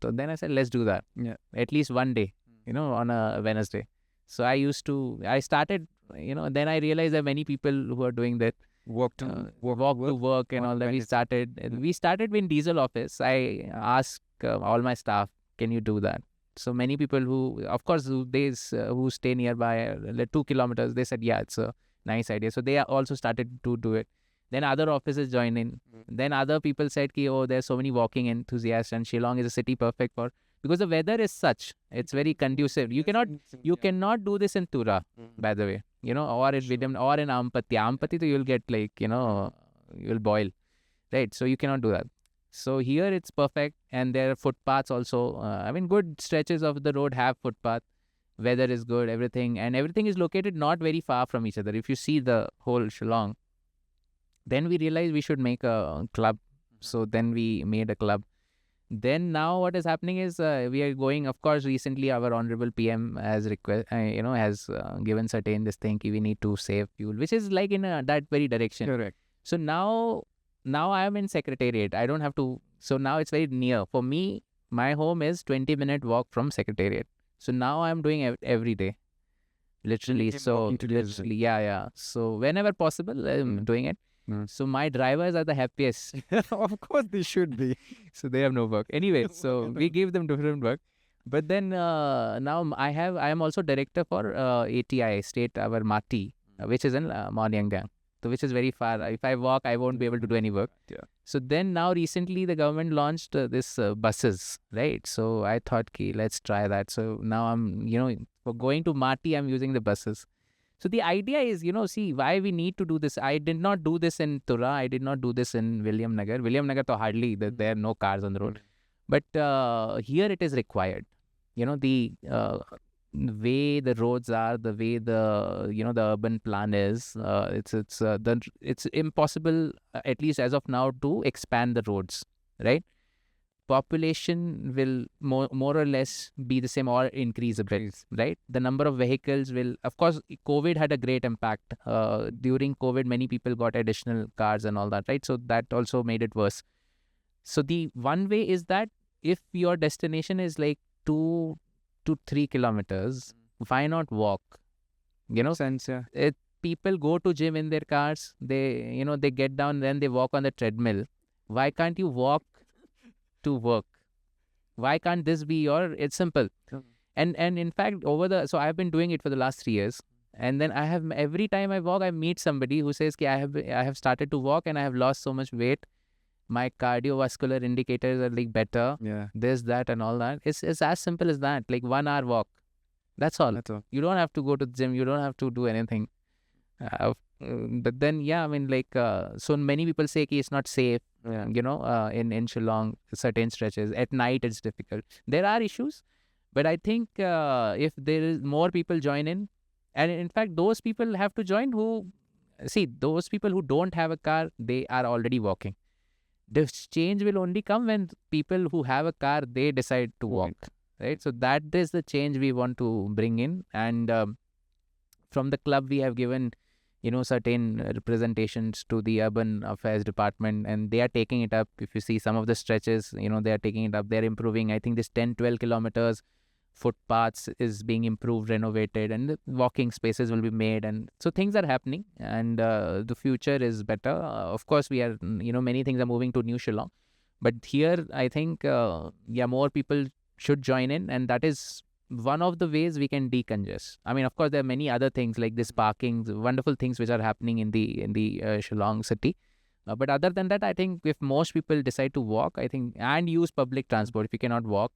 So then I said, let's do that. Yeah. At least one day, on a Wednesday. So I started, then I realized that many people who are doing that, walk to work and all that. We started in diesel office. I asked all my staff, can you do that? So many people who stay nearby, 2 kilometers, they said, yeah, it's a nice idea. So they also started to do it. Then other offices joined in. Then other people said, there's so many walking enthusiasts, and Shillong is a city perfect for, because the weather is such, it's very conducive. You cannot do this in Tura, by the way, or in Vidam, or in Ampati. Ampati, you'll get you'll boil, right? So you cannot do that. So here it's perfect, and there are footpaths also. Good stretches of the road have footpath. Weather is good, everything is located not very far from each other. If you see the whole Shillong, then we realized we should make a club. So then we made a club. Then now what is happening is we are going, of course, recently our honorable PM has given certain this thing ki we need to save fuel, which is like in that very direction. Correct. So now I am in Secretariat. I don't have to. So now it's very near. For me, my home is 20-minute walk from Secretariat. So now I'm doing every day. Literally. So literally, yeah. So whenever possible, I'm doing it. So my drivers are the happiest. Of course they should be. So they have no work. Anyway, so we give them different work. But then now I am also director for ATI, State our Mati, which is in Mawlyanggang. So which is very far. If I walk, I won't be able to do any work. Yeah. So then now recently the government launched this buses, right? So I thought, okay, let's try that. So now I'm, for going to Mati, I'm using the buses. So the idea is, see why we need to do this. I did not do this in Tura. I did not do this in William Nagar. William Nagar, to hardly, there are no cars on the road. But here it is required. The way the roads are, the way the urban plan is, it's impossible, at least as of now, to expand the roads, right? Population will more or less be the same or increase a bit, right? The number of vehicles will, of course, COVID had a great impact. During COVID, many people got additional cars and all that, right? So that also made it worse. So the one way is that if your destination is like 2 to 3 kilometers, why not walk? Sense, yeah. People go to gym in their cars. They, they get down, then they walk on the treadmill. Why can't you walk to work? Why can't this be it's simple. And in fact, so I've been doing it for the last 3 years. And then every time I walk, I meet somebody who says, I have started to walk and I have lost so much weight. My cardiovascular indicators are like better. Yeah. This, that, and all that. It's as simple as that. Like 1 hour walk. That's all. You don't have to go to the gym. You don't have to do anything. But then, yeah, I mean, like, so many people say it's not safe, in Shillong, certain stretches. At night, it's difficult. There are issues. But I think if there is more people join in, and in fact, those people have to join those people who don't have a car, they are already walking. The change will only come when people who have a car, they decide to walk, right? So that is the change we want to bring in. And from the club, we have given, certain representations to the Urban Affairs Department, and they are taking it up. If you see some of the stretches, they are taking it up. They're improving. I think this 10, 12 kilometers footpaths is being improved, renovated, and the walking spaces will be made. And so things are happening, and the future is better. Of course, we are, many things are moving to New Shillong. But here, I think, more people should join in, and that is one of the ways we can decongest. I mean, of course, there are many other things like this parking, wonderful things which are happening in the Shillong city. But other than that, I think if most people decide to walk, and use public transport, if you cannot walk,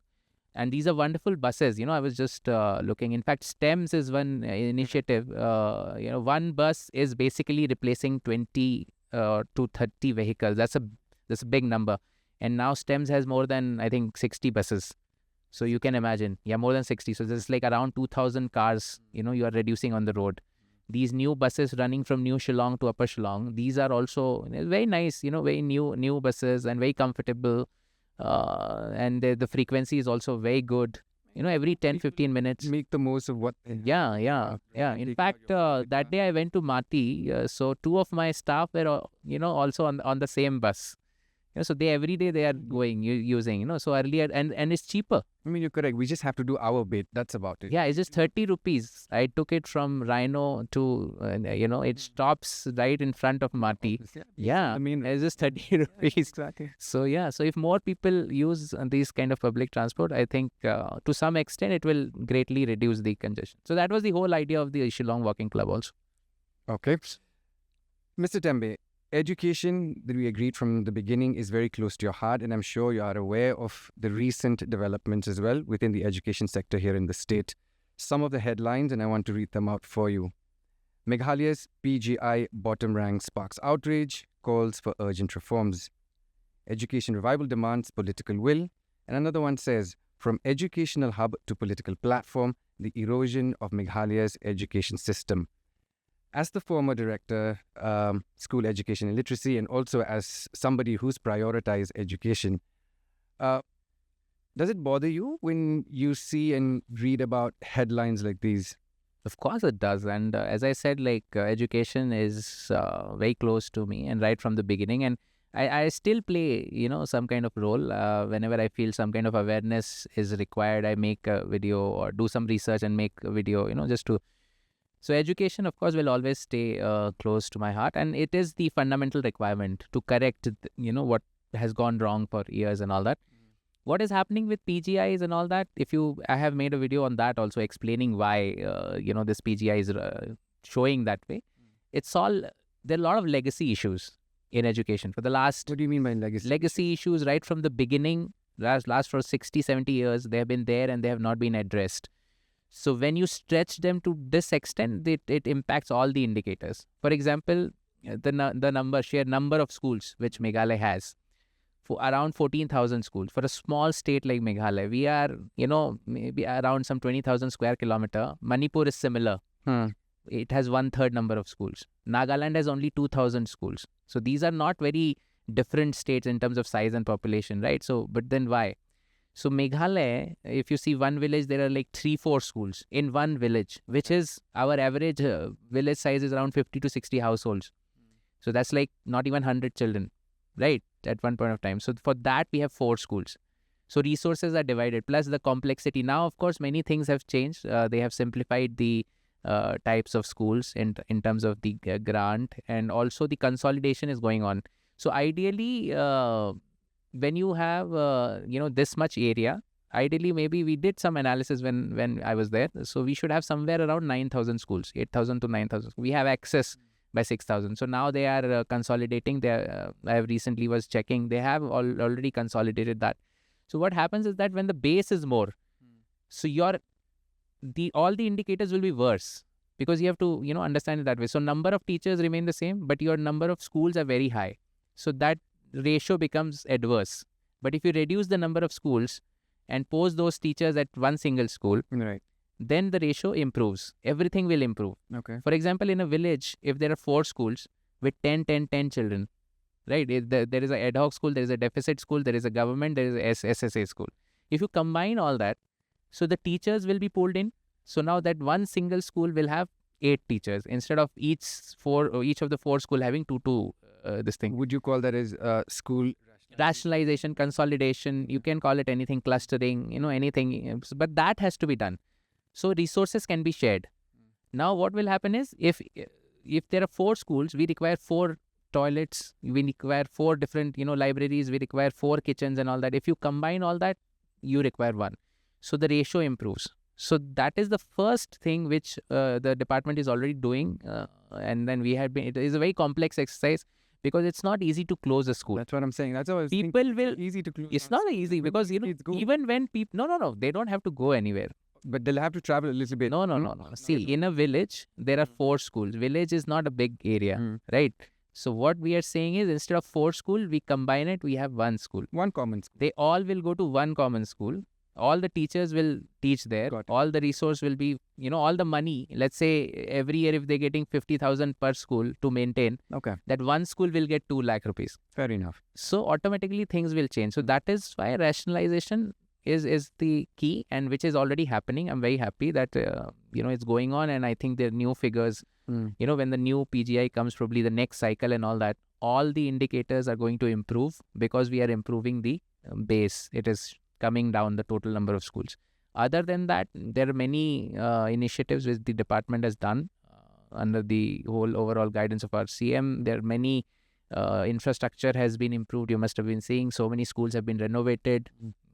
and these are wonderful buses. I was just looking. In fact, STEMS is one initiative. One bus is basically replacing 20 to 30 vehicles. That's a big number. And now STEMS has more than, I think, 60 buses. So you can imagine, more than 60. So there's like around 2,000 cars, you are reducing on the road. These new buses running from New Shillong to Upper Shillong, these are also very nice, very new buses and very comfortable. And the frequency is also very good. Every 10-15 minutes. Make the most of what they have. Yeah. In fact, that day I went to Mati. So 2 of my staff were, also on the same bus. So every day they are going, using, so earlier, and it's cheaper. I mean, you're correct. We just have to do our bit. That's about it. Yeah, it's just 30 rupees. I took it from Rhino to, it stops right in front of Mati. Yeah, I mean, it's just 30 rupees. Exactly. So, so if more people use these kind of public transport, I think to some extent it will greatly reduce the congestion. So that was the whole idea of the Shillong Walking Club also. Okay. Mr. Tembe, education, that we agreed from the beginning, is very close to your heart, and I'm sure you are aware of the recent developments as well within the education sector here in the state. Some of the headlines, and I want to read them out for you. Meghalaya's PGI bottom rank sparks outrage, calls for urgent reforms. Education revival demands political will. And another one says, from educational hub to political platform, the erosion of Meghalaya's education system. As the former director, school education and literacy, and also as somebody who's prioritized education, Does it bother you when you see and read about headlines like these? Of course it does. And as I said, like education is very close to me and right from the beginning. And I still play, some kind of role. Whenever I feel some kind of awareness is required, I make a video or do some research and make a video, just to. So education, of course, will always stay close to my heart. And it is the fundamental requirement to correct, what has gone wrong for years and all that. What is happening with PGIs and all that? I have made a video on that also explaining why, this PGI is showing that way. It's all, there are a lot of legacy issues in education for the last. What do you mean by legacy? Legacy issues right from the beginning, last for 60, 70 years, they have been there and they have not been addressed. So when you stretch them to this extent, it impacts all the indicators. For example, the sheer number of schools which Meghalaya has, for around 14,000 schools. For a small state like Meghalaya, we are, maybe around some 20,000 square kilometer. Manipur is similar. It has 1/3 number of schools. Nagaland has only 2,000 schools. So these are not very different states in terms of size and population, right? So, but then why? So Meghalaya, if you see one village, there are like 3-4 schools in one village, which is our average village size is around 50 to 60 households. So that's like not even 100 children, right? At one point of time. So for that, we have 4 schools. So resources are divided, plus the complexity. Now, of course, many things have changed. They have simplified the types of schools in terms of the grant, and also the consolidation is going on. So ideally, when you have, this much area, ideally, maybe we did some analysis when I was there. So we should have somewhere around 9,000 schools, 8,000 to 9,000. We have access by 6,000. So now they are consolidating. I recently was checking. They have already consolidated that. So what happens is that when the base is more, so all the indicators will be worse, because you have to, understand it that way. So number of teachers remain the same, but your number of schools are very high. So that ratio becomes adverse. But if you reduce the number of schools and post those teachers at one single school, right, then the ratio improves. Everything will improve. Okay. For example, in a village, if there are 4 schools with 10 children, right? There is an ad hoc school, there is a deficit school, there is a government, there is a SSA school. If you combine all that, so the teachers will be pulled in. So now that one single school will have 8 teachers instead of each of the 4 school having two this thing. Would you call that as school rationalization, consolidation? You can call it anything, clustering, anything, but that has to be done. So resources can be shared. Now what will happen is, if there are 4 schools, we require 4 toilets, we require 4 different, libraries, we require 4 kitchens and all that. If you combine all that, you require 1. So the ratio improves. So that is the first thing which the department is already doing. And then it is a very complex exercise, because it's not easy to close a school. That's what I'm saying. That's what I was People will. easy to close. It's not easy, because even when people no, they don't have to go anywhere. But they'll have to travel a little bit. No. See, in a village, there are 4 schools. Village is not a big area, right? So what we are saying is, instead of 4 schools, we combine it, we have 1 school. One common school. They all will go to one common school. All the teachers will teach there. All the resource will be, all the money. Let's say every year, if they're getting 50,000 per school to maintain, that one school will get 2 lakh rupees. Fair enough. So automatically things will change. So that is why rationalization is the key, and which is already happening. I'm very happy that, it's going on. And I think there are new figures, when the new PGI comes, probably the next cycle and all that, all the indicators are going to improve, because we are improving the base. It is coming down the total number of schools. Other than that, there are many initiatives which the department has done under the whole overall guidance of our CM. There are many infrastructure has been improved. You must have been seeing so many schools have been renovated,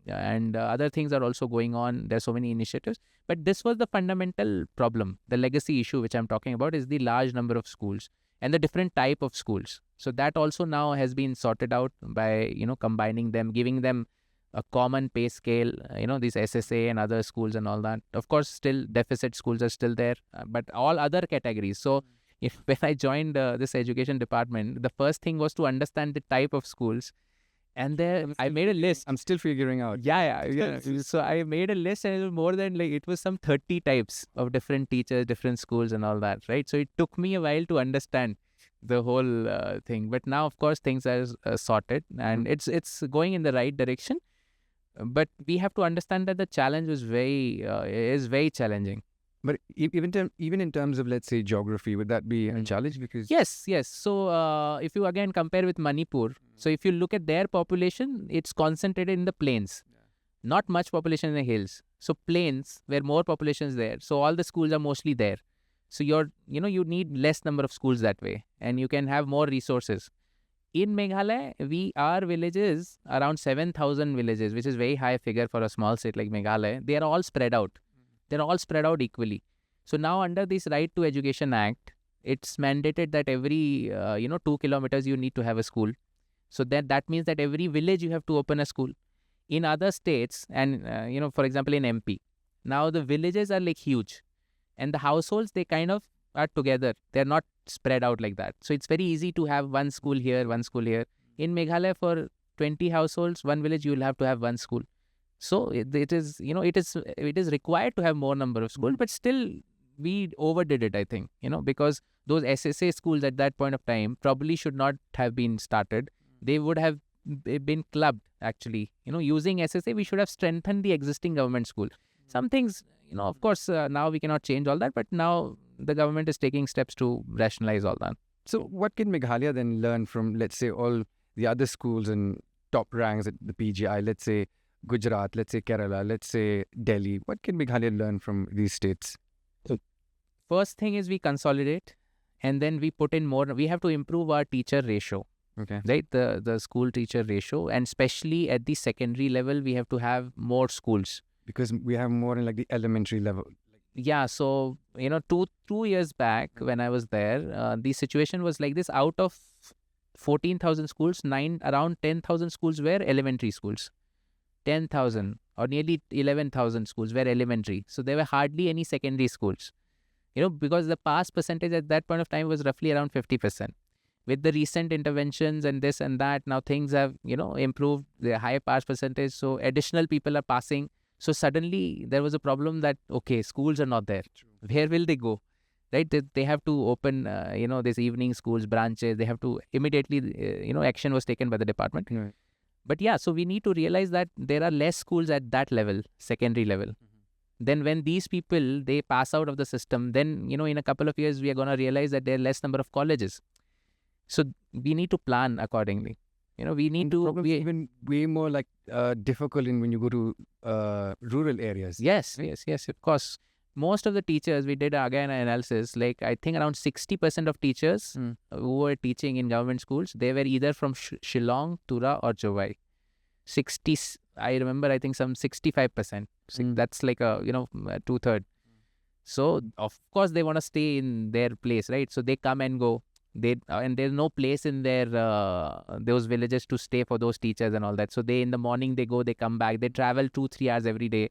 and other things are also going on. There are so many initiatives. But this was the fundamental problem. The legacy issue which I'm talking about is the large number of schools and the different type of schools. So that also now has been sorted out by, combining them, giving them a common pay scale, these SSA and other schools and all that. Of course, still deficit schools are still there, but all other categories. So when I joined this education department, the first thing was to understand the type of schools. And there, I made a list. I'm still figuring out. Yeah. So I made a list, and it was more than it was some 30 types of different teachers, different schools and all that, right? So it took me a while to understand the whole thing. But now, of course, things are sorted, and it's going in the right direction. But we have to understand that the challenge is very challenging. But even in terms of, let's say, geography, would that be a challenge? Because Yes. So if you again compare with Manipur, so if you look at their population, it's concentrated in the plains, not much population in the hills. So plains where more population is there. So all the schools are mostly there. So you need less number of schools that way, and you can have more resources. In Meghalaya, our villages, around 7,000 villages, which is very high figure for a small state like Meghalaya, they are all spread out. They're all spread out equally. So now under this Right to Education Act, it's mandated that every 2 kilometers you need to have a school. So that means that every village you have to open a school. In other states, and for example in MP, now the villages are like huge, and the households, they kind of are together. They're not spread out like that. So it's very easy to have one school here, one school here. In Meghalaya, for 20 households, one village, you will have to have one school. So it is required to have more number of schools, but still we overdid it, I think, because those SSA schools at that point of time probably should not have been started. They would have been clubbed, actually. Using SSA, we should have strengthened the existing government school. Some things, of course, now we cannot change all that, but now the government is taking steps to rationalize all that. So what can Meghalaya then learn from, let's say, all the other schools and top ranks at the PGI, let's say Gujarat, let's say Kerala, let's say Delhi? What can Meghalaya learn from these states? First thing is we consolidate, and then we put in more. We have to improve our teacher ratio. Okay. Right, the school teacher ratio, and especially at the secondary level, we have to have more schools. Because we have more in like the elementary level. Yeah, so 2 years back when I was there, the situation was like this. Out of 14,000 schools, around 10,000 schools were elementary schools. 10,000 or nearly 11,000 schools were elementary. So there were hardly any secondary schools. Because the pass percentage at that point of time was roughly around 50%. With the recent interventions and this and that, now things have improved. The high pass percentage, so additional people are passing. So suddenly there was a problem that, okay, schools are not there. Where will they go? Right? They have to open, these evening schools, branches. They have to immediately, action was taken by the department. Right. But yeah, so we need to realize that there are less schools at that level, secondary level. Then when these people, they pass out of the system, then, in a couple of years, we are going to realize that there are less number of colleges. So we need to plan accordingly. We need to be even way more like difficult when you go to rural areas. Yes, of course. Most of the teachers, we did again an analysis, like I think around 60% of teachers who were teaching in government schools, they were either from Shillong, Tura or Jowai. 60, I remember, I think some 65%. That's like a, 2/3. So of course they want to stay in their place, right? So they come and go. And there's no place in their those villages to stay for those teachers and all that. So in the morning they go, they come back, they travel 2-3 hours every day.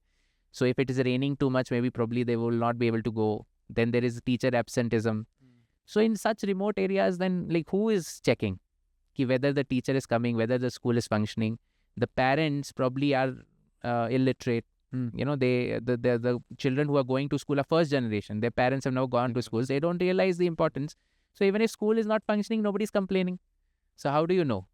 So if it is raining too much, probably they will not be able to go. Then there is teacher absenteeism. So in such remote areas, then like who is checking whether the teacher is coming, whether the school is functioning? The parents probably are illiterate. The children who are going to school are first generation. Their parents have now gone to schools. They don't realize the importance. So even if school is not functioning, nobody's complaining. So how do you know?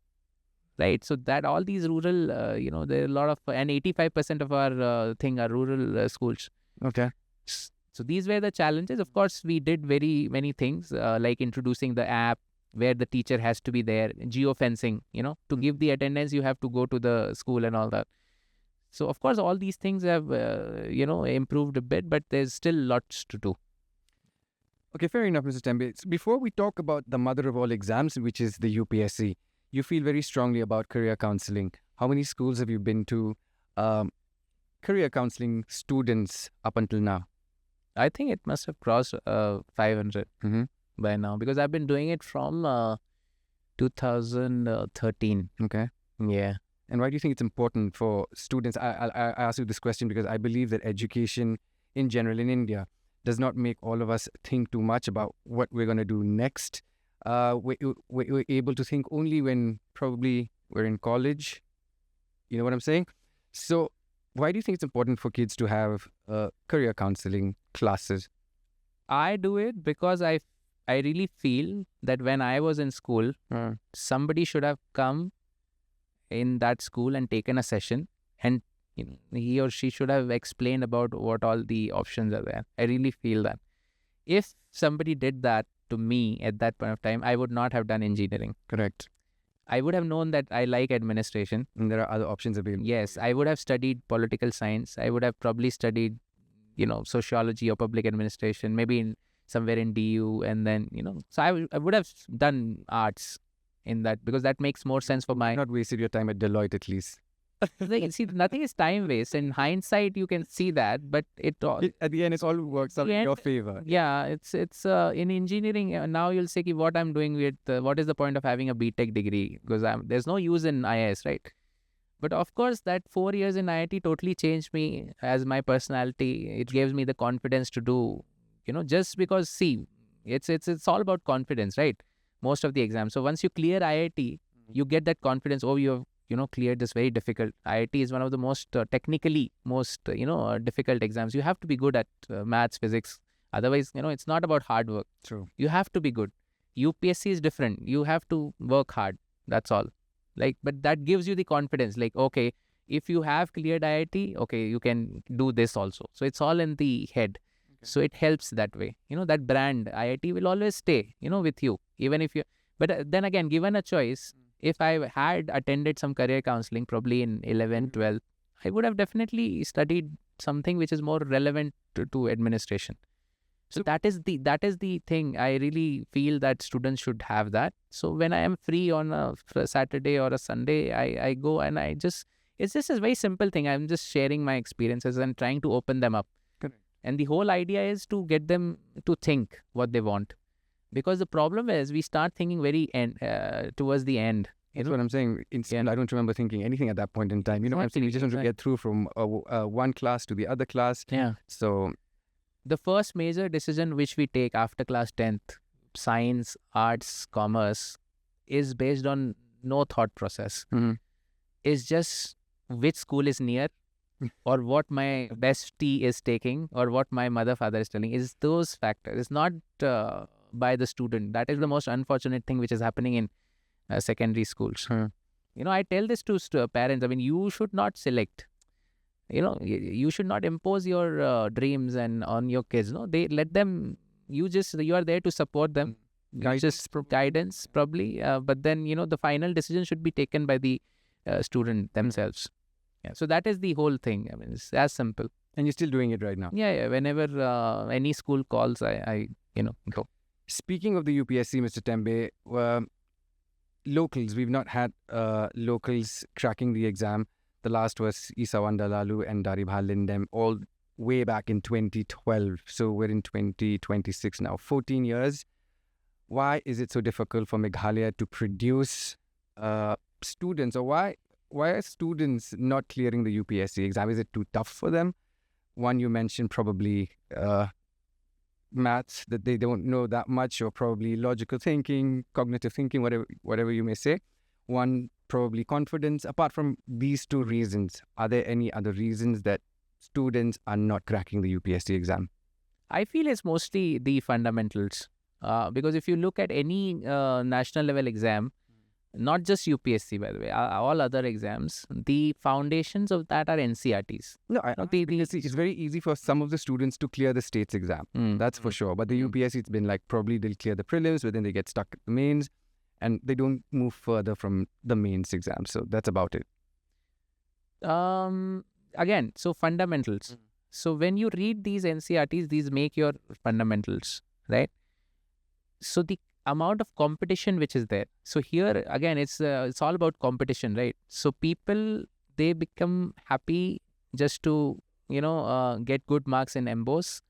Right? So that all these rural, there are a lot of, and 85% of our thing are rural schools. Okay. So these were the challenges. Of course, we did very many things like introducing the app where the teacher has to be there, geofencing, to give the attendance, you have to go to the school and all that. So of course, all these things have, improved a bit, but there's still lots to do. Okay, fair enough, Mr. Tembe. So before we talk about the mother of all exams, which is the UPSC, you feel very strongly about career counseling. How many schools have you been to career counseling students up until now? I think it must have crossed 500 by now, because I've been doing it from 2013. Okay. Yeah. And why do you think it's important for students? I ask you this question because I believe that education in general in India does not make all of us think too much about what we're going to do next. We're able to think only when probably we're in college. You know what I'm saying? So why do you think it's important for kids to have career counseling classes? I do it because I really feel that when I was in school, somebody should have come in that school and taken a session and he or she should have explained about what all the options are there. I really feel that if somebody did that to me at that point of time, I would not have done engineering. Correct. I would have known that I like administration. And there are other options available. Yes, I would have studied political science. I would have probably studied, sociology or public administration, maybe somewhere in DU, and then, so I would have done arts in that, because that makes more sense for my... Not wasted your time at Deloitte at least. See, nothing is time waste. In hindsight, you can see that, but at the end, it all works out in your favor. Yeah, it's in engineering, now you'll say what I'm doing with, what is the point of having a BTech degree? Because there's no use in IAS, right? But of course, that 4 years in IIT totally changed me as my personality. It gives me the confidence to do, just because, see, it's all about confidence, right? Most of the exams. So once you clear IIT, you get that confidence. Oh, you have cleared this very difficult. IIT is one of the most technically most difficult exams. You have to be good at maths, physics. Otherwise, it's not about hard work. True. You have to be good. UPSC is different. You have to work hard. That's all. But that gives you the confidence. Okay, if you have cleared IIT, okay, you can do this also. So it's all in the head. Okay. So it helps that way. That brand IIT will always stay, with you, even if you. But then again, given a choice, if I had attended some career counseling, probably in 11, 12, I would have definitely studied something which is more relevant to administration. So that is the thing. I really feel that students should have that. So when I am free on a Saturday or a Sunday, I go and it's just a very simple thing. I'm just sharing my experiences and trying to open them up. Correct. And the whole idea is to get them to think what they want. Because the problem is we start thinking very towards the end. That's what I'm saying. I don't remember thinking anything at that point in time. I'm saying you just want to get through from one class to the other class. Yeah. So the first major decision which we take after class 10th, science, arts, commerce, is based on no thought process. Mm-hmm. It's just which school is near, or what my bestie is taking, or what my mother, father is telling. Is those factors. It's not by the student. That is the most unfortunate thing which is happening in secondary schools. I tell this to parents. I mean, you should not select. You should not impose your dreams and on your kids. They let them. You are there to support them. Guidance probably. But then the final decision should be taken by the student themselves. Yeah. So that is the whole thing. I mean, it's as simple. And you're still doing it right now. Yeah. Whenever any school calls, I go. Speaking of the UPSC, Mr. Tembe, locals, we've not had locals cracking the exam. The last was Isa Wandalalu and Daribha Lindem, all way back in 2012. So we're in 2026 now, 14 years. Why is it so difficult for Meghalaya to produce students, or why are students not clearing the UPSC exam? Is it too tough for them? One, you mentioned probably maths, that they don't know that much, or probably logical thinking, cognitive thinking, whatever you may say. One, probably confidence. Apart from these two reasons, are there any other reasons that students are not cracking the UPSC exam? I feel it's mostly the fundamentals. Because if you look at any national level exam, not just UPSC, by the way, all other exams, the foundations of that are NCRTs. No, it's very easy for some of the students to clear the state's exam. That's for sure. But the UPSC, it's been like probably they'll clear the prelims, but then they get stuck at the mains, and they don't move further from the mains exam. So that's about it. Again, so fundamentals. So when you read these NCRTs, these make your fundamentals, right? So the amount of competition which is there. So here again, it's all about competition, right? So people, they become happy just to get good marks in MBOS,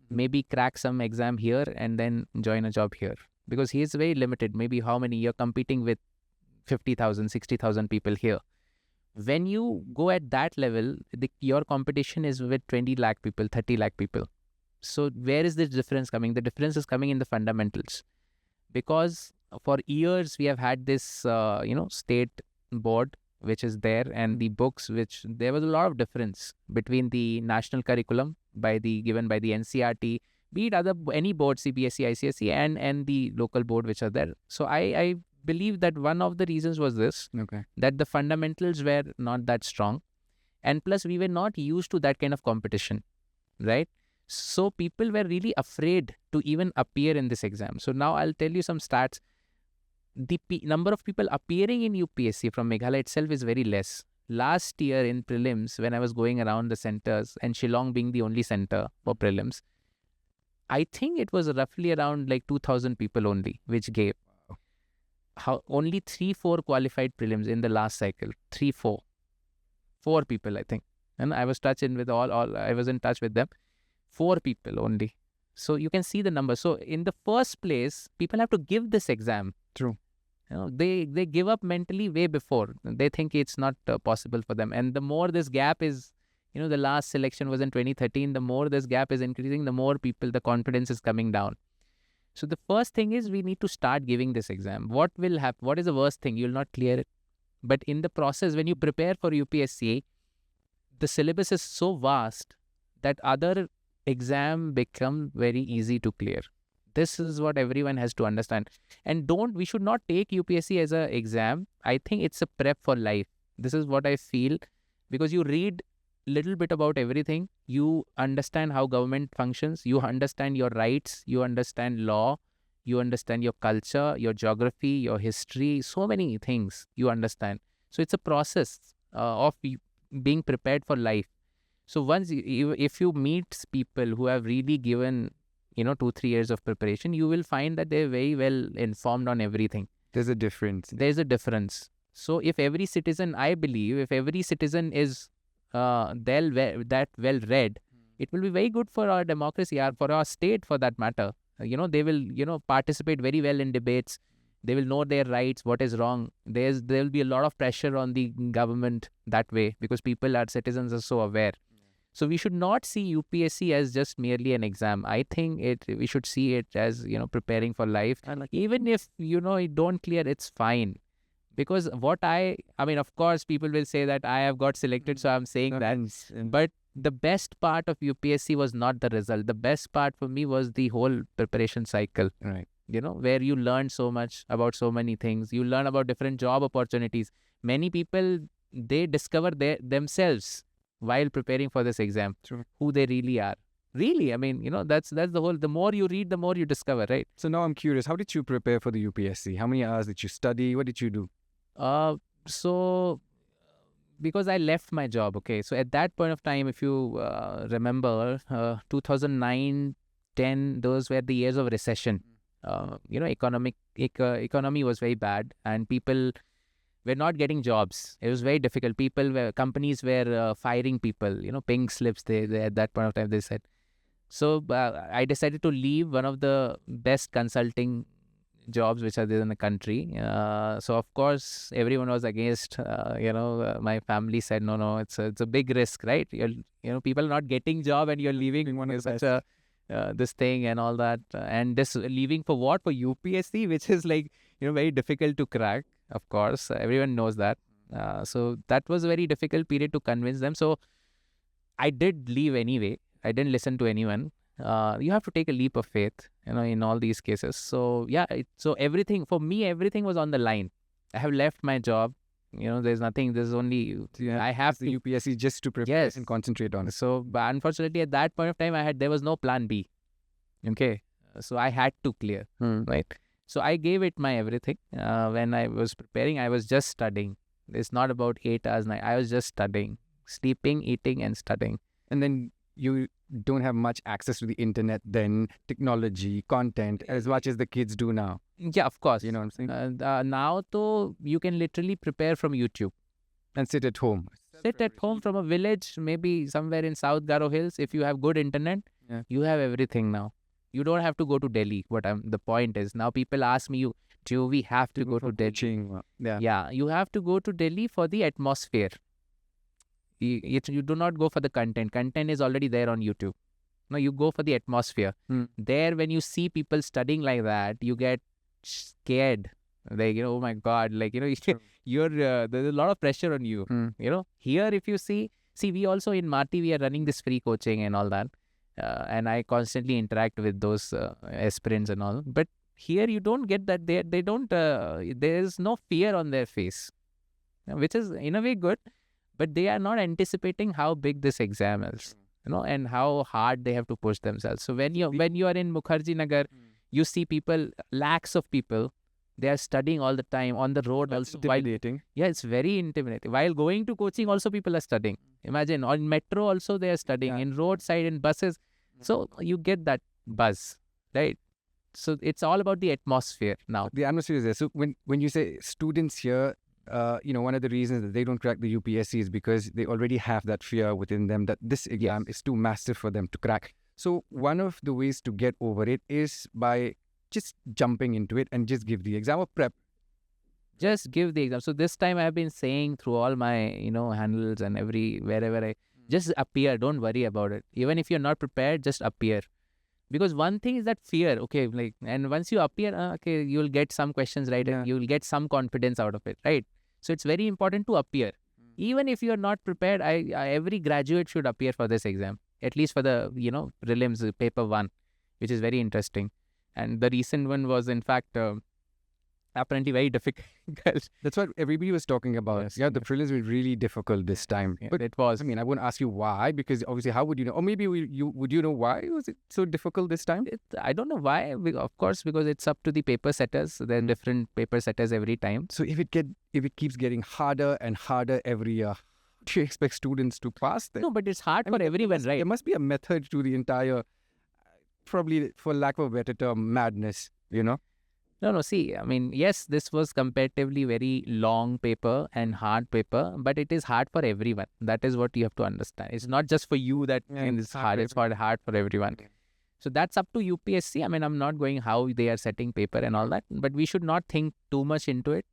maybe crack some exam here and then join a job here, because he is very limited. Maybe how many you're competing with 50,000, 60,000 people here. When you go at that level, your competition is with 20 lakh people, 30 lakh people. So where is the difference coming? The difference is coming in the fundamentals. Because for years we have had this, state board which is there, and the books, which there was a lot of difference between the national curriculum given by the NCRT, be it any board, CBSE, ICSE, and the local board which are there. So I believe that one of the reasons was this, okay, that the fundamentals were not that strong. And plus, we were not used to that kind of competition, right? So people were really afraid to even appear in this exam. So now I'll tell you some stats. The number of people appearing in UPSC from Meghalaya itself is very less. Last year in prelims, when I was going around the centers, and Shillong being the only center for prelims, I think it was roughly around like 2,000 people only, which gave. Only 3-4 qualified prelims in the last cycle. 4 people, I think. And I was with I was in touch with them. 4 people only. So you can see the number. So in the first place, people have to give this exam. True. They give up mentally way before. They think it's not possible for them. And the more this gap is, the last selection was in 2013, the more this gap is increasing, the more people, the confidence is coming down. So the first thing is we need to start giving this exam. What will happen? What is the worst thing? You'll not clear it. But in the process, when you prepare for UPSC, the syllabus is so vast that other exam become very easy to clear. This is what everyone has to understand. And we should not take UPSC as an exam. I think it's a prep for life. This is what I feel, because you read little bit about everything. You understand how government functions. You understand your rights. You understand law. You understand your culture, your geography, your history. So many things you understand. So it's a process of being prepared for life. So once if you meet people who have really given 2-3 years of preparation, you will find that they're very well informed on everything. There's a difference. So if every citizen, I believe, if every citizen is that well read, it will be very good for our democracy, for our state for that matter. They will participate very well in debates. They will know their rights, what is wrong. There will be a lot of pressure on the government that way, because citizens are so aware. So we should not see UPSC as just merely an exam. I think we should see it as, preparing for life. Even if, you don't clear, it's fine. Because of course, people will say that I have got selected, so I'm saying that. But the best part of UPSC was not the result. The best part for me was the whole preparation cycle. Right. Where you learn so much about so many things. You learn about different job opportunities. Many people, they discover themselves while preparing for this exam. True. Who they really are. Really, that's the whole, the more you read, the more you discover, right? So now I'm curious, how did you prepare for the UPSC? How many hours did you study? What did you do? So because I left my job, okay. So at that point of time, if you remember, 2009, 10, those were the years of recession. Economy was very bad, and people were not getting jobs. It was very difficult. Companies were firing people, pink slips, they at that point of time, they said. So I decided to leave one of the best consulting jobs which are there in the country. So of course, everyone was against, my family said, no, it's a big risk, right? People are not getting job and you're leaving such this thing and all that. And this leaving for what? For UPSC, which is like, very difficult to crack. Of course, everyone knows that. So that was a very difficult period to convince them. So I did leave anyway. I didn't listen to anyone. You have to take a leap of faith, in all these cases. So yeah, so everything, for me, everything was on the line. I have left my job. There's nothing, there's only, I have the UPSC just to prepare and concentrate on it. So, but unfortunately, at that point of time, there was no plan B. Okay. So I had to clear, right? So I gave it my everything. When I was preparing, I was just studying. It's not about 8 hours, 9. I was just studying, sleeping, eating, and studying. And then you don't have much access to the internet then, technology, content, as much as the kids do now. Yeah, of course. You know what I'm saying? Now, though, you can literally prepare from YouTube. And sit at home. Sit at home from a village, maybe somewhere in South Garo Hills. If you have good internet, you have everything now. You don't have to go to Delhi. The point is, now people ask me, do we have to go to Delhi? Yeah, you have to go to Delhi for the atmosphere. You do not go for the content. Content is already there on YouTube. No, you go for the atmosphere. There, when you see people studying like that, you get scared. Like, oh my God, like, there's a lot of pressure on you. Here, if you see, we also in Marti, we are running this free coaching and all that. And I constantly interact with those aspirants and all. But here, you don't get that. They don't, there is no fear on their face, which is in a way good. but they are not anticipating how big this exam is, and how hard they have to push themselves. So when you are in Mukherjee Nagar, you see people, lakhs of people, they are studying all the time on the road. That's also intimidating. Yeah, it's very intimidating. While going to coaching also, people are studying. Imagine on metro also they are studying, in roadside, in buses. So you get that buzz, right? So it's all about the atmosphere now. The atmosphere is there. So when you say students here, one of the reasons that they don't crack the UPSC is because they already have that fear within them that this exam is too massive for them to crack. So one of the ways to get over it is by just jumping into it and just give the exam or prep. Just give the exam. So this time I have been saying through all my, handles and wherever I just appear. Don't worry about it. Even if you're not prepared, just appear. Because one thing is that fear, okay, and once you appear, okay, you'll get some questions right, and you'll get some confidence out of it, right? So it's very important to appear. Even if you're not prepared, every graduate should appear for this exam, at least for the, prelims, paper 1, which is very interesting. And the recent one was, in fact, apparently very difficult. That's what everybody was talking about. The prelims were really difficult this time. But it was. I mean, I wouldn't ask you why, because obviously, how would you know? Or maybe would you know why was it so difficult this time? I don't know why. Of course, because it's up to the paper setters. There are different paper setters every time. So if it keeps getting harder and harder every year, do you expect students to pass that? No, but it's hard for everyone, right? There must be a method to the entire, probably for lack of a better term, madness, No, see, I mean, yes, this was comparatively very long paper and hard paper, but it is hard for everyone. That is what you have to understand. It's not just for you that it's hard. It's hard for everyone. So that's up to UPSC. I mean, I'm not going how they are setting paper and all that, but we should not think too much into it.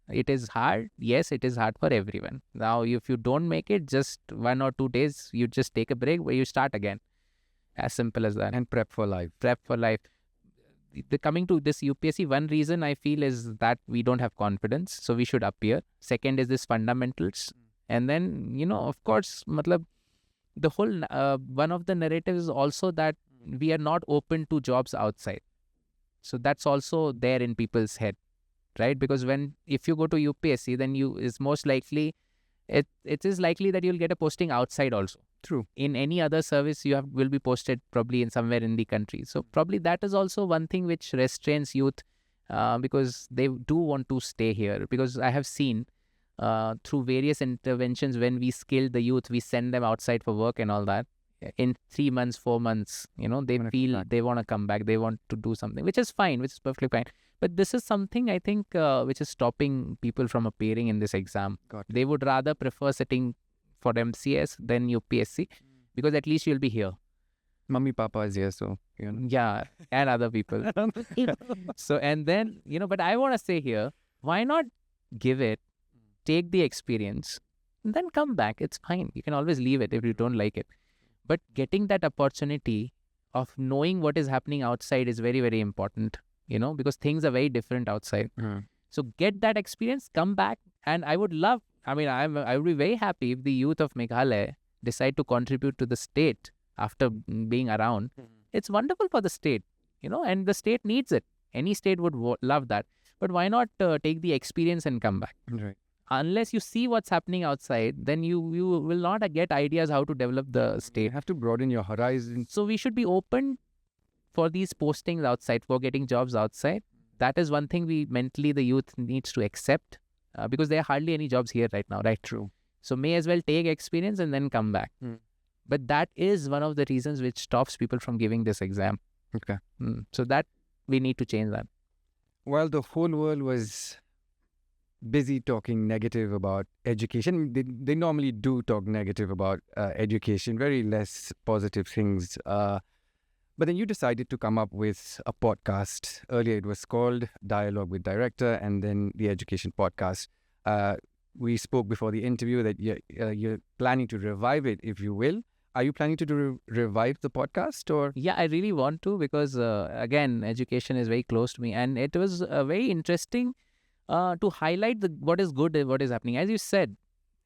It is hard. Yes, it is hard for everyone. Now, if you don't make it, just 1 or 2 days, you just take a break where you start again. As simple as that. And prep for life. Coming to this UPSC, one reason I feel is that we don't have confidence, so we should appear. Second is this fundamentals, and then of course, the whole one of the narratives is also that we are not open to jobs outside. So that's also there in people's head, right? Because if you go to UPSC, then is most likely it is likely that you'll get a posting outside also. True. In any other service, you will be posted probably in somewhere in the country. So probably that is also one thing which restrains youth, because they do want to stay here. Because I have seen through various interventions, when we skill the youth, we send them outside for work and all that. In 3 months, 4 months, they feel they want to come back. They want to do something, which is fine, which is perfectly fine. But this is something I think which is stopping people from appearing in this exam. They would rather prefer sitting for MCS than UPSC, because at least you'll be here. Mummy, Papa is here, so yeah, and other people. So and then but I want to say here, why not give it, take the experience, and then come back? It's fine. You can always leave it if you don't like it. But getting that opportunity of knowing what is happening outside is very, very important. Because things are very different outside. So get that experience, come back, and I would be very happy if the youth of Meghalaya decide to contribute to the state after being around. It's wonderful for the state, and the state needs it. Any state would love that. But why not take the experience and come back? Right. Unless you see what's happening outside, then you will not get ideas how to develop the state. You have to broaden your horizon. So we should be open for these postings outside, for getting jobs outside. That is one thing the youth needs to accept. Because there are hardly any jobs here right now, right? True. So may as well take experience and then come back. But that is one of the reasons which stops people from giving this exam. Okay. So that we need to change that. While the whole world was busy talking negative about education, they normally do talk negative about education, very less positive things. But then you decided to come up with a podcast. Earlier it was called Dialogue with Director, and then the Education Podcast. We spoke before the interview that you're planning to revive it, if you will. Are you planning to revive the podcast, or? Yeah, I really want to, because again, education is very close to me, and it was very interesting to highlight what is good, what is happening. As you said,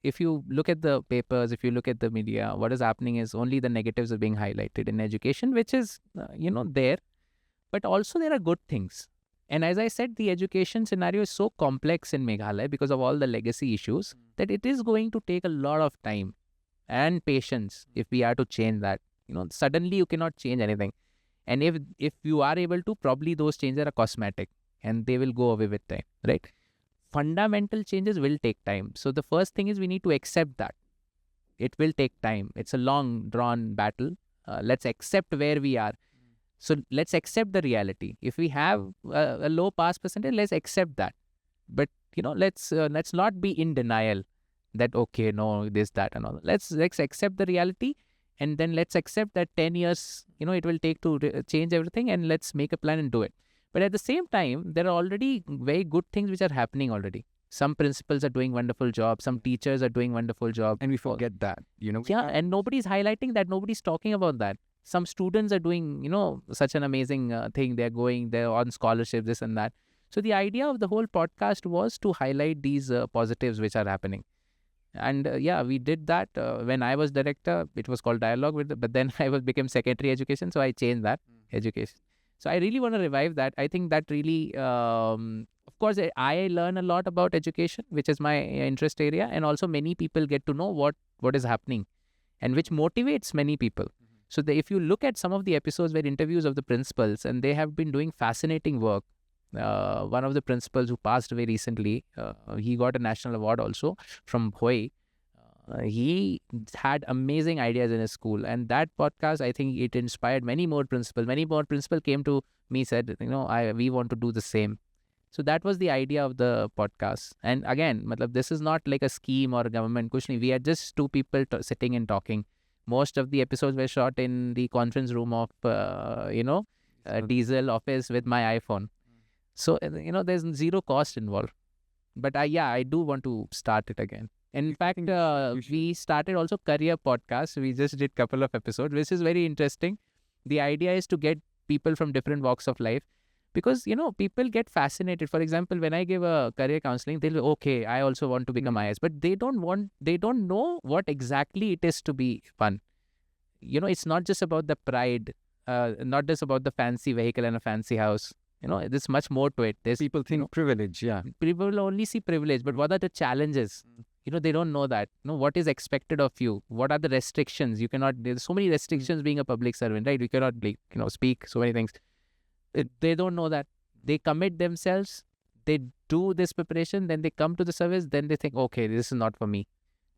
if you look at the papers, if you look at the media, what is happening is only the negatives are being highlighted in education, which is, there. But also there are good things. And as I said, the education scenario is so complex in Meghalaya because of all the legacy issues that it is going to take a lot of time and patience if we are to change that. Suddenly you cannot change anything. And if you are able to, probably those changes are cosmetic and they will go away with time, right? Fundamental changes will take time. So the first thing is we need to accept that. It will take time. It's a long drawn battle. Let's accept where we are. So let's accept the reality. If we have a low pass percentage, let's accept that. But let's not be in denial that okay, no, this, that, and all. Let's accept the reality, and then let's accept that 10 years, it will take to change everything, and let's make a plan and do it. But at the same time, there are already very good things which are happening already. Some principals are doing wonderful jobs. Some teachers are doing wonderful jobs. And we forget that, Yeah, and nobody's highlighting that. Nobody's talking about that. Some students are doing, such an amazing thing. They're on scholarships, this and that. So the idea of the whole podcast was to highlight these positives which are happening. And we did that. When I was director, it was called Dialogue, but then I became secretary education. So I changed that, education. So I really want to revive that. I think that really, of course, I learn a lot about education, which is my interest area. And also many people get to know what is happening and which motivates many people. So if you look at some of the episodes where interviews of the principals, and they have been doing fascinating work. One of the principals who passed away recently, he got a national award also from Bhoi. He had amazing ideas in his school, and that podcast, I think it inspired many more principals. Many more principals came to me, said, we want to do the same. So that was the idea of the podcast. And again, this is not like a scheme or a government cushion. We are just two people sitting and talking. Most of the episodes were shot in the conference room of, Diesel office with my iPhone. So, there's zero cost involved. But I do want to start it again. In fact, we started also career podcast. We just did a couple of episodes, which is very interesting. The idea is to get people from different walks of life, because, people get fascinated. For example, when I give a career counseling, they'll be, okay, I also want to become IAS, but they don't know what exactly it is to be fun. It's not just about the pride, not just about the fancy vehicle and a fancy house. There's much more to it. People think privilege, yeah. People only see privilege, but what are the challenges? They don't know that. What is expected of you? What are the restrictions? There's so many restrictions being a public servant, right? We cannot, speak so many things. They don't know that. They commit themselves, they do this preparation, then they come to the service, then they think, okay, this is not for me.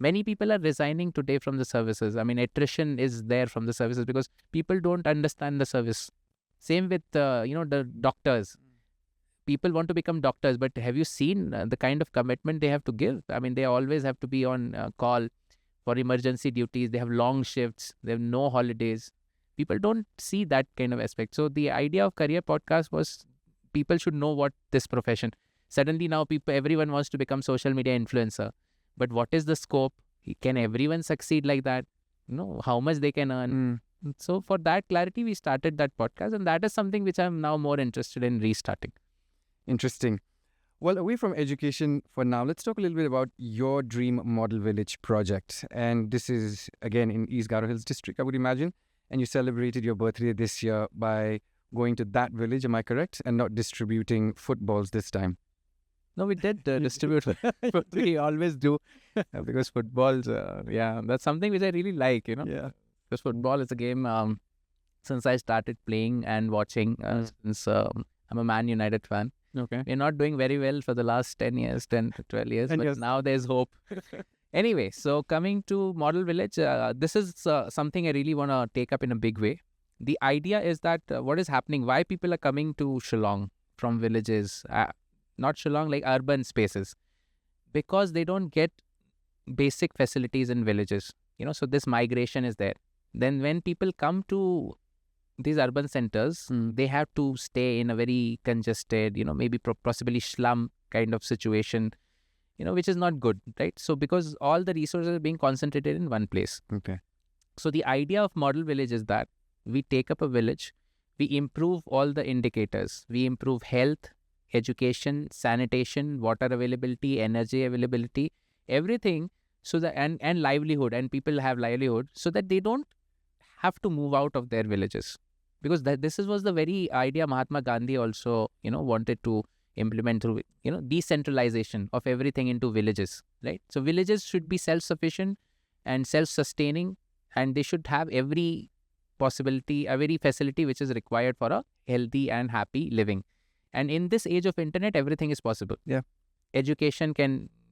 Many people are resigning today from the services. I mean, attrition is there from the services because people don't understand the service. Same with, the doctors. People want to become doctors, but have you seen the kind of commitment they have to give? I mean, they always have to be on call for emergency duties. They have long shifts. They have no holidays. People don't see that kind of aspect. So the idea of career podcast was people should know what this profession. Suddenly now everyone wants to become social media influencer. But what is the scope? Can everyone succeed like that? How much they can earn? So for that clarity, we started that podcast, and that is something which I'm now more interested in restarting. Interesting. Well, away from education for now, let's talk a little bit about your Dream Model Village project. And this is, again, in East Garo Hills district, I would imagine. And you celebrated your birthday this year by going to that village, am I correct? And not distributing footballs this time. No, we did distribute. We always do. Because footballs, that's something which I really like, Yeah. Because football is a game since I started playing and watching, since I'm a Man United fan. Okay. We're not doing very well for the last 10 to 12 years, but now there's hope. Anyway, so coming to Model Village, this is something I really want to take up in a big way. The idea is that what is happening, why people are coming to Shillong from villages, not Shillong, like urban spaces, because they don't get basic facilities in villages. So this migration is there. Then when people come to these urban centers, they have to stay in a very congested, maybe possibly slum kind of situation, which is not good, right? So because all the resources are being concentrated in one place. Okay. So the idea of Model Village is that we take up a village, we improve all the indicators, we improve health, education, sanitation, water availability, energy availability, everything, so that and livelihood, and people have livelihood, so that they don't have to move out of their villages. because this was the very idea Mahatma Gandhi also, wanted to implement through, decentralization of everything into villages, right? So villages should be self-sufficient and self-sustaining, and they should have every facility which is required for a healthy and happy living. And in this age of internet, everything is possible. Yeah. Education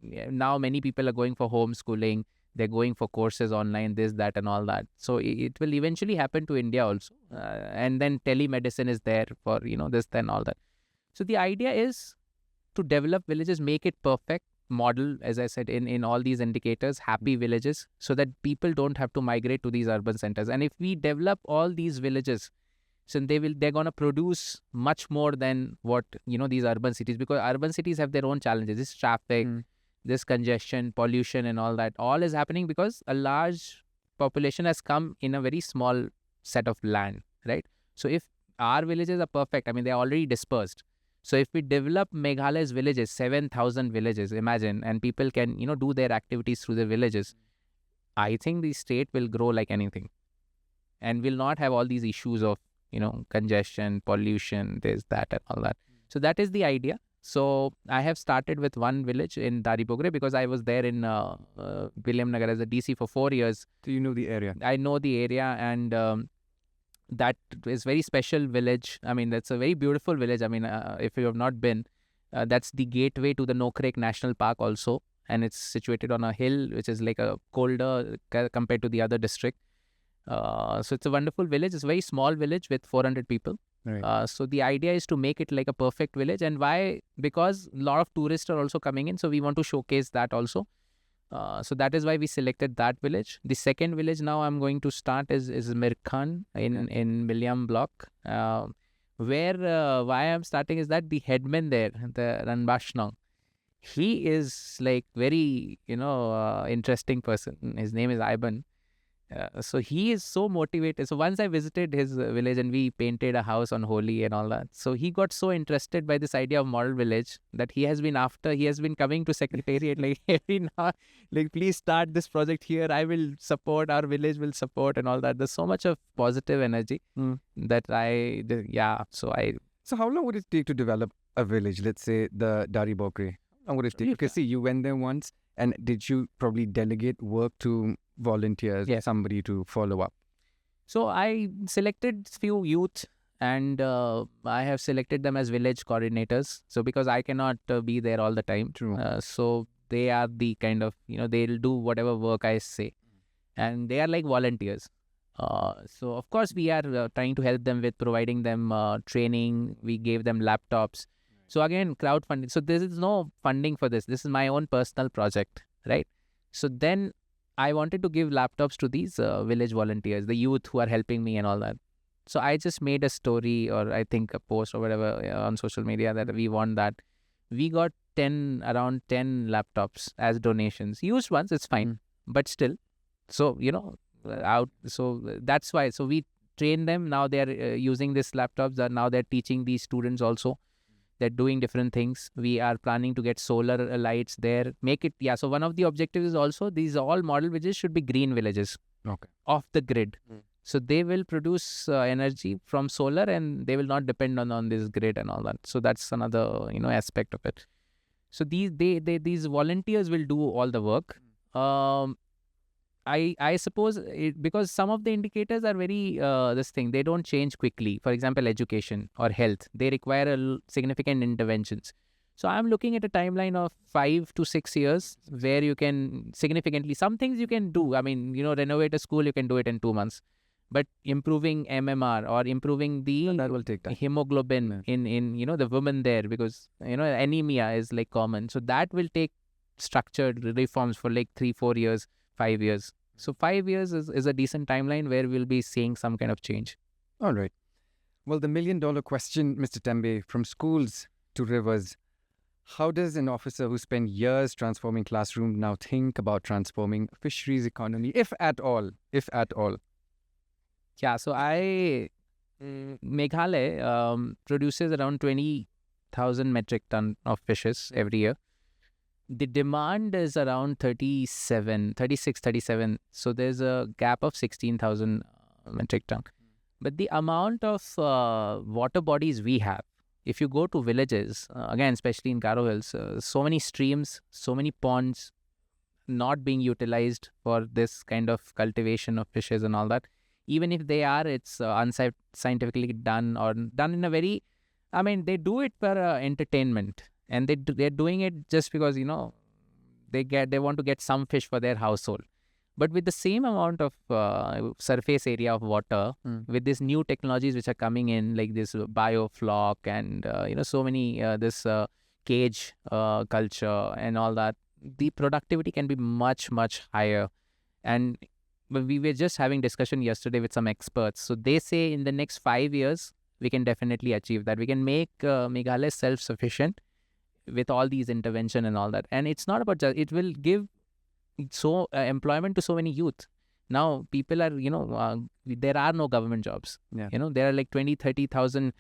now many people are going for homeschooling, they're going for courses online, this, that, and all that. So it will eventually happen to India also. And then telemedicine is there for, this, then all that. So the idea is to develop villages, make it perfect, model, as I said, in all these indicators, happy villages, so that people don't have to migrate to these urban centers. And if we develop all these villages, so they're going to produce much more than what, these urban cities, because urban cities have their own challenges. This traffic, this congestion, pollution, and all that, all is happening because a large population has come in a very small set of land, right? So if our villages are perfect, I mean, they're already dispersed. So if we develop Meghalaya's villages, 7,000 villages, imagine, and people can, do their activities through the villages, I think the state will grow like anything and will not have all these issues of, congestion, pollution, this, that, and all that. So that is the idea. So I have started with one village in Daribogre because I was there in William Nagar as a DC for 4 years. So you know the area. I know the area, and that is very special village. I mean, that's a very beautiful village. I mean, if you have not been, that's the gateway to the Nokrek National Park also. And it's situated on a hill, which is like a colder compared to the other district. So it's a wonderful village. It's a very small village with 400 people. Right. So the idea is to make it like a perfect village. And why? Because a lot of tourists are also coming in. So we want to showcase that also. So that is why we selected that village. The second village now I'm going to start is Mirkhan in William Block. Where why I'm starting is that the headman there, the Ranbashnong, he is like very, interesting person. His name is Iban. So he is so motivated. So once I visited his village and we painted a house on Holi and all that. So he got so interested by this idea of model village that he has been coming to secretariat like every now, like, please start this project here. I will support, our village will support and all that. There's so much of positive energy that So how long would it take to develop a village? Let's say the Daribogre. How long would it take? Because see, you went there once, and did you probably delegate work to volunteers, somebody to follow up? So I selected few youth, and I have selected them as village coordinators. So because I cannot be there all the time. True. So they are the kind of, they'll do whatever work I say. And they are like volunteers. So of course we are trying to help them with providing them training. We gave them laptops. So again, crowdfunding. So there is no funding for this. This is my own personal project, right? So then I wanted to give laptops to these village volunteers, the youth who are helping me and all that. So I just made a story, or I think a post or whatever on social media that we want that. We got around 10 laptops as donations. Used ones, it's fine, but still. So, so that's why. So we train them. Now they're using these laptops. Now they're teaching these students also. They're doing different things. We are planning to get solar lights there. Make it, so one of the objectives is also these all model villages should be green villages. Okay. Off the grid. So they will produce energy from solar, and they will not depend on this grid and all that. So that's another, aspect of it. So these volunteers will do all the work. I suppose because some of the indicators are very, they don't change quickly. For example, education or health, they require significant interventions. So I'm looking at a timeline of 5 to 6 years where you can significantly, some things you can do. I mean, renovate a school, you can do it in 2 months. But improving MMR or improving the that will take time. Hemoglobin in the women there, because, anemia is like common. So that will take structured reforms for like 3-4 years, 5 years. So 5 years is a decent timeline where we'll be seeing some kind of change. All right. Well, the $1 million question, Mr. Tembe, from schools to rivers, how does an officer who spent years transforming classrooms now think about transforming fisheries economy, if at all? If at all? Yeah, so Meghalaya produces around 20,000 metric ton of fishes every year. The demand is around 36, 37. So there's a gap of 16,000 metric ton. But the amount of water bodies we have, if you go to villages, again, especially in Garo Hills, so many streams, so many ponds not being utilized for this kind of cultivation of fishes and all that. Even if they are, it's unscientifically done, or done in a very, I mean, they do it for entertainment, and they're doing it just because, they want to get some fish for their household. But with the same amount of surface area of water, with these new technologies which are coming in, like this biofloc and so many this cage culture and all that, the productivity can be much, much higher. And we were just having discussion yesterday with some experts. So they say in the next 5 years, we can definitely achieve that. We can make Meghalaya self-sufficient with all these intervention and all that. And it's not about just, it will give employment to so many youth. Now people are, there are no government jobs. Yeah. There are like 20,000-30,000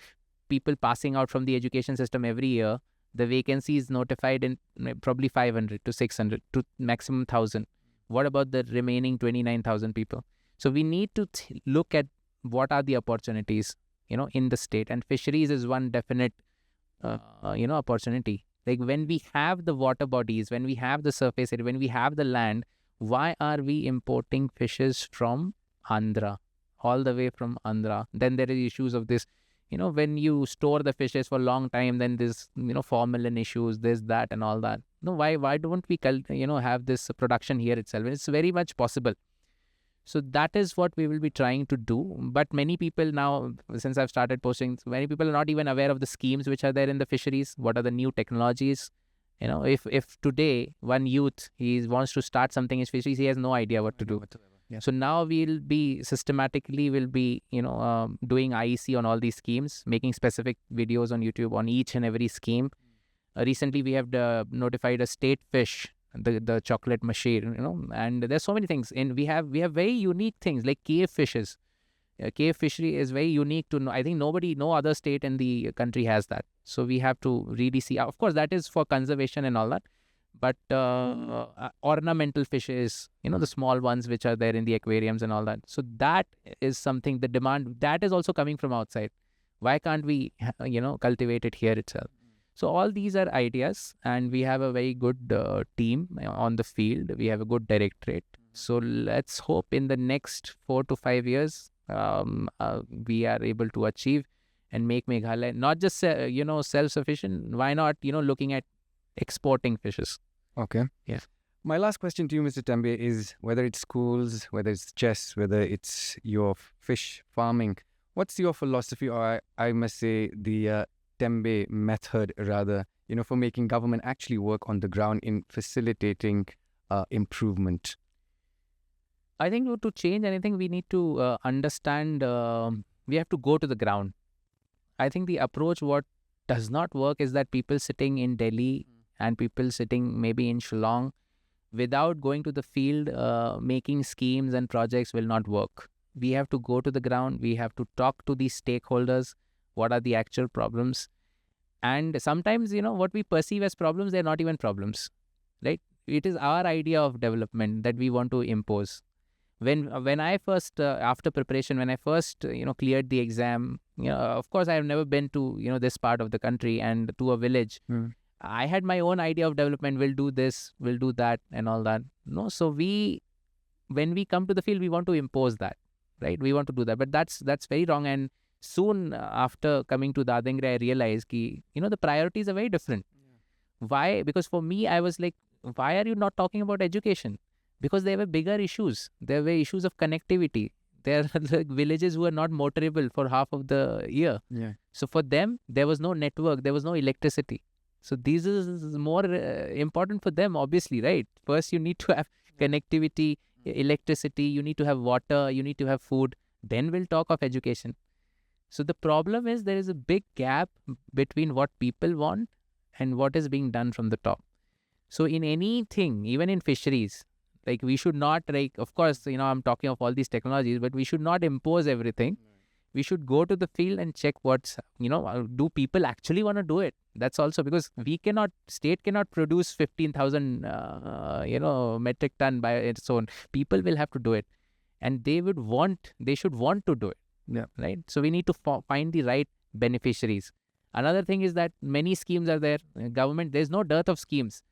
people passing out from the education system every year. The vacancy is notified in probably 500 to 600 to maximum 1,000. What about the remaining 29,000 people? So we need to look at what are the opportunities, in the state. And fisheries is one definite, opportunity. Like when we have the water bodies, when we have the surface area, when we have the land, why are we importing fishes from Andhra, all the way from Andhra? Then there is issues of this, when you store the fishes for a long time, then there's, formalin issues, this, that, and all that. No, why don't we, have this production here itself? It's very much possible. So that is what we will be trying to do. But many people now, since I've started posting, many people are not even aware of the schemes which are there in the fisheries. What are the new technologies? If today one youth, he wants to start something in fisheries, he has no idea what to do. Yeah. So now we'll be systematically, doing IEC on all these schemes, making specific videos on YouTube on each and every scheme. Recently, we have notified a state fish, the chocolate machine, and there's so many things. And we have very unique things like cave fishes. Cave fishery is very unique to know. I think no other state in the country has that. So we have to really see. Of course, that is for conservation and all that. But ornamental fishes, the small ones which are there in the aquariums and all that. So that is something, the demand, that is also coming from outside. Why can't we, cultivate it here itself? So all these are ideas, and we have a very good team on the field. We have a good directorate. So let's hope in the next 4 to 5 years, we are able to achieve and make Meghalaya not just, self-sufficient. Why not, looking at exporting fishes? Okay. Yeah. My last question to you, Mr. Tembe, is whether it's schools, whether it's chess, whether it's your fish farming, what's your philosophy, or I must say the Tembe method rather, for making government actually work on the ground in facilitating improvement? I think to change anything, we need to understand, we have to go to the ground. I think the approach, what does not work is that people sitting in Delhi and people sitting maybe in Shillong, without going to the field, making schemes and projects will not work. We have to go to the ground. We have to talk to the stakeholders. What are the actual problems? And sometimes, what we perceive as problems, they're not even problems, right? It is our idea of development that we want to impose. When I first, after preparation, when I first, cleared the exam, of course, I have never been to, this part of the country and to a village. I had my own idea of development. We'll do this, we'll do that, and all that. No, so when we come to the field, we want to impose that, right? We want to do that, but that's very wrong. And soon after coming to Dadangre, I realized the priorities are very different. Why? Because for me, I was like, why are you not talking about education? Because there were bigger issues. There were issues of connectivity. There are like villages who are not motorable for half of the year. Yeah. So for them, there was no network, there was no electricity. So this is more important for them, obviously, right? First, you need to have connectivity, electricity, you need to have water, you need to have food. Then we'll talk of education. So the problem is there is a big gap between what people want and what is being done from the top. So in anything, even in fisheries, like we should not, like, of course, I'm talking of all these technologies, but we should not impose everything. We should go to the field and check what's, do people actually want to do it? That's also because state cannot produce 15,000, metric ton by its own. People will have to do it. And they should want to do it. Yeah. Right. So we need to find the right beneficiaries. Another thing is that many schemes are there. Government, there's no dearth of schemes.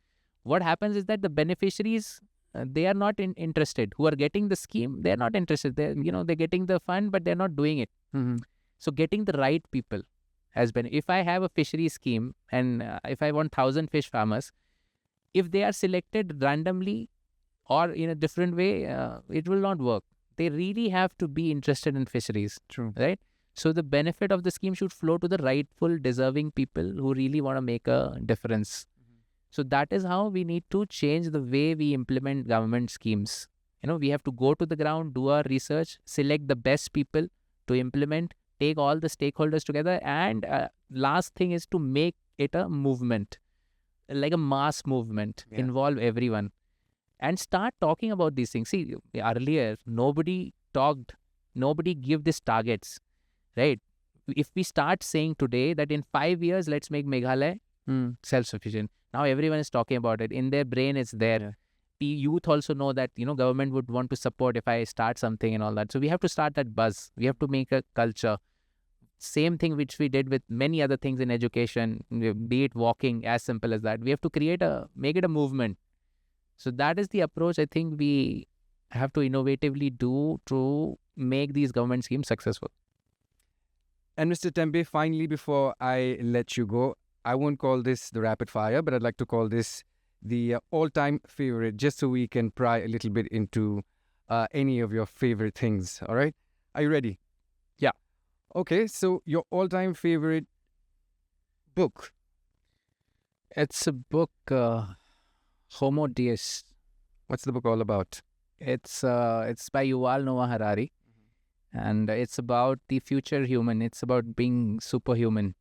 What happens is that the beneficiaries, they are not interested. Who are getting the scheme, they're not interested. They're getting the fund, but they're not doing it. Mm-hmm. So getting the right people has been. If I have a fishery scheme and if I want 1,000 fish farmers, if they are selected randomly or in a different way, it will not work. They really have to be interested in fisheries. True. Right? So the benefit of the scheme should flow to the rightful, deserving people who really want to make a difference. So that is how we need to change the way we implement government schemes. We have to go to the ground, do our research, select the best people to implement, take all the stakeholders together, and last thing is to make it a movement, like a mass movement, involve everyone, and start talking about these things. See, earlier, nobody talked, nobody gave these targets, right? If we start saying today that in 5 years, let's make Meghalaya self-sufficient. Now everyone is talking about it. In their brain, it's there. Yeah. The youth also know that, government would want to support if I start something and all that. So we have to start that buzz. We have to make a culture. Same thing which we did with many other things in education, be it walking, as simple as that. We have to make it a movement. So that is the approach I think we have to innovatively do to make these government schemes successful. And Mr. Tembe, finally, before I let you go, I won't call this the rapid fire, but I'd like to call this the all-time favorite, just so we can pry a little bit into any of your favorite things. All right? Are you ready? Yeah. Okay, so your all-time favorite book? It's a book, Homo Deus. What's the book all about? It's by Yuval Noah Harari, and it's about the future human. It's about being superhuman.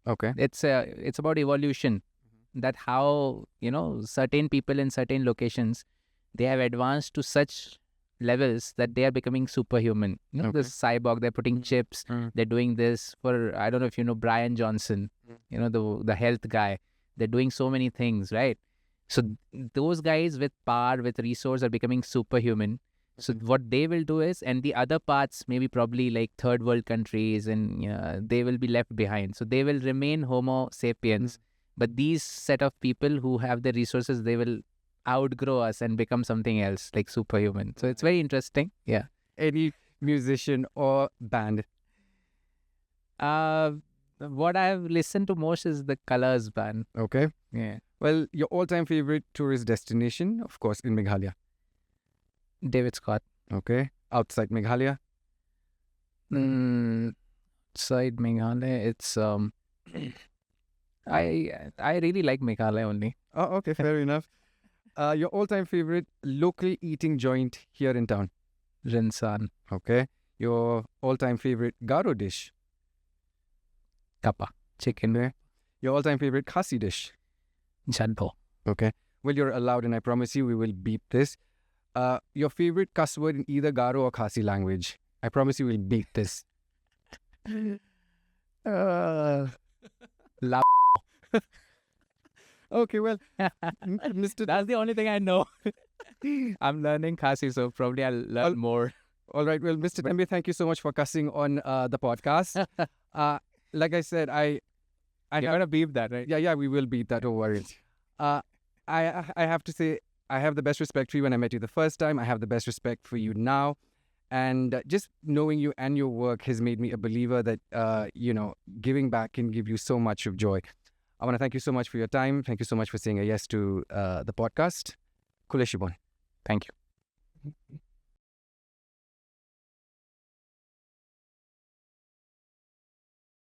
Okay. It's about evolution. That how certain people in certain locations, they have advanced to such levels that they are becoming superhuman. The cyborg, they're putting chips. They're doing this for, I don't know if you know Brian Johnson. The health guy. They're doing so many things, right? So those guys with power, with resource, are becoming superhuman. So what they will do is, and the other parts, maybe probably like third world countries, and they will be left behind. So they will remain Homo sapiens. But these set of people who have the resources, they will outgrow us and become something else, like superhuman. So it's very interesting. Yeah. Any musician or band? What I've listened to most is the Colors band. Okay. Yeah. Well, your all-time favorite tourist destination, of course, in Meghalaya. David Scott. Okay. Outside Meghalaya? Outside Meghalaya, it's I really like Meghalaya only. Oh, okay, fair enough. Your all-time favorite local eating joint here in town? Rinsan. Okay. Your all-time favorite Garo dish? Kappa. Chicken. Your all-time favorite Khasi dish? Jadbo. Okay. Well, you're allowed, and I promise you we will beep this. Your favorite cuss word in either Garo or Khasi language? I promise you we'll beep this. La. Okay, well, Mr. That's the only thing I know. I'm learning Khasi, so probably I'll learn more. All right. Well, Mr. Tembe, thank you so much for cussing on the podcast. Like I said, You're gonna beep that, right? Yeah, we will beat that. Don't worry. I have to say, I have the best respect for you when I met you the first time. I have the best respect for you now. And just knowing you and your work has made me a believer that, giving back can give you so much of joy. I want to thank you so much for your time. Thank you so much for saying a yes to the podcast. Kuleshibon. Thank you.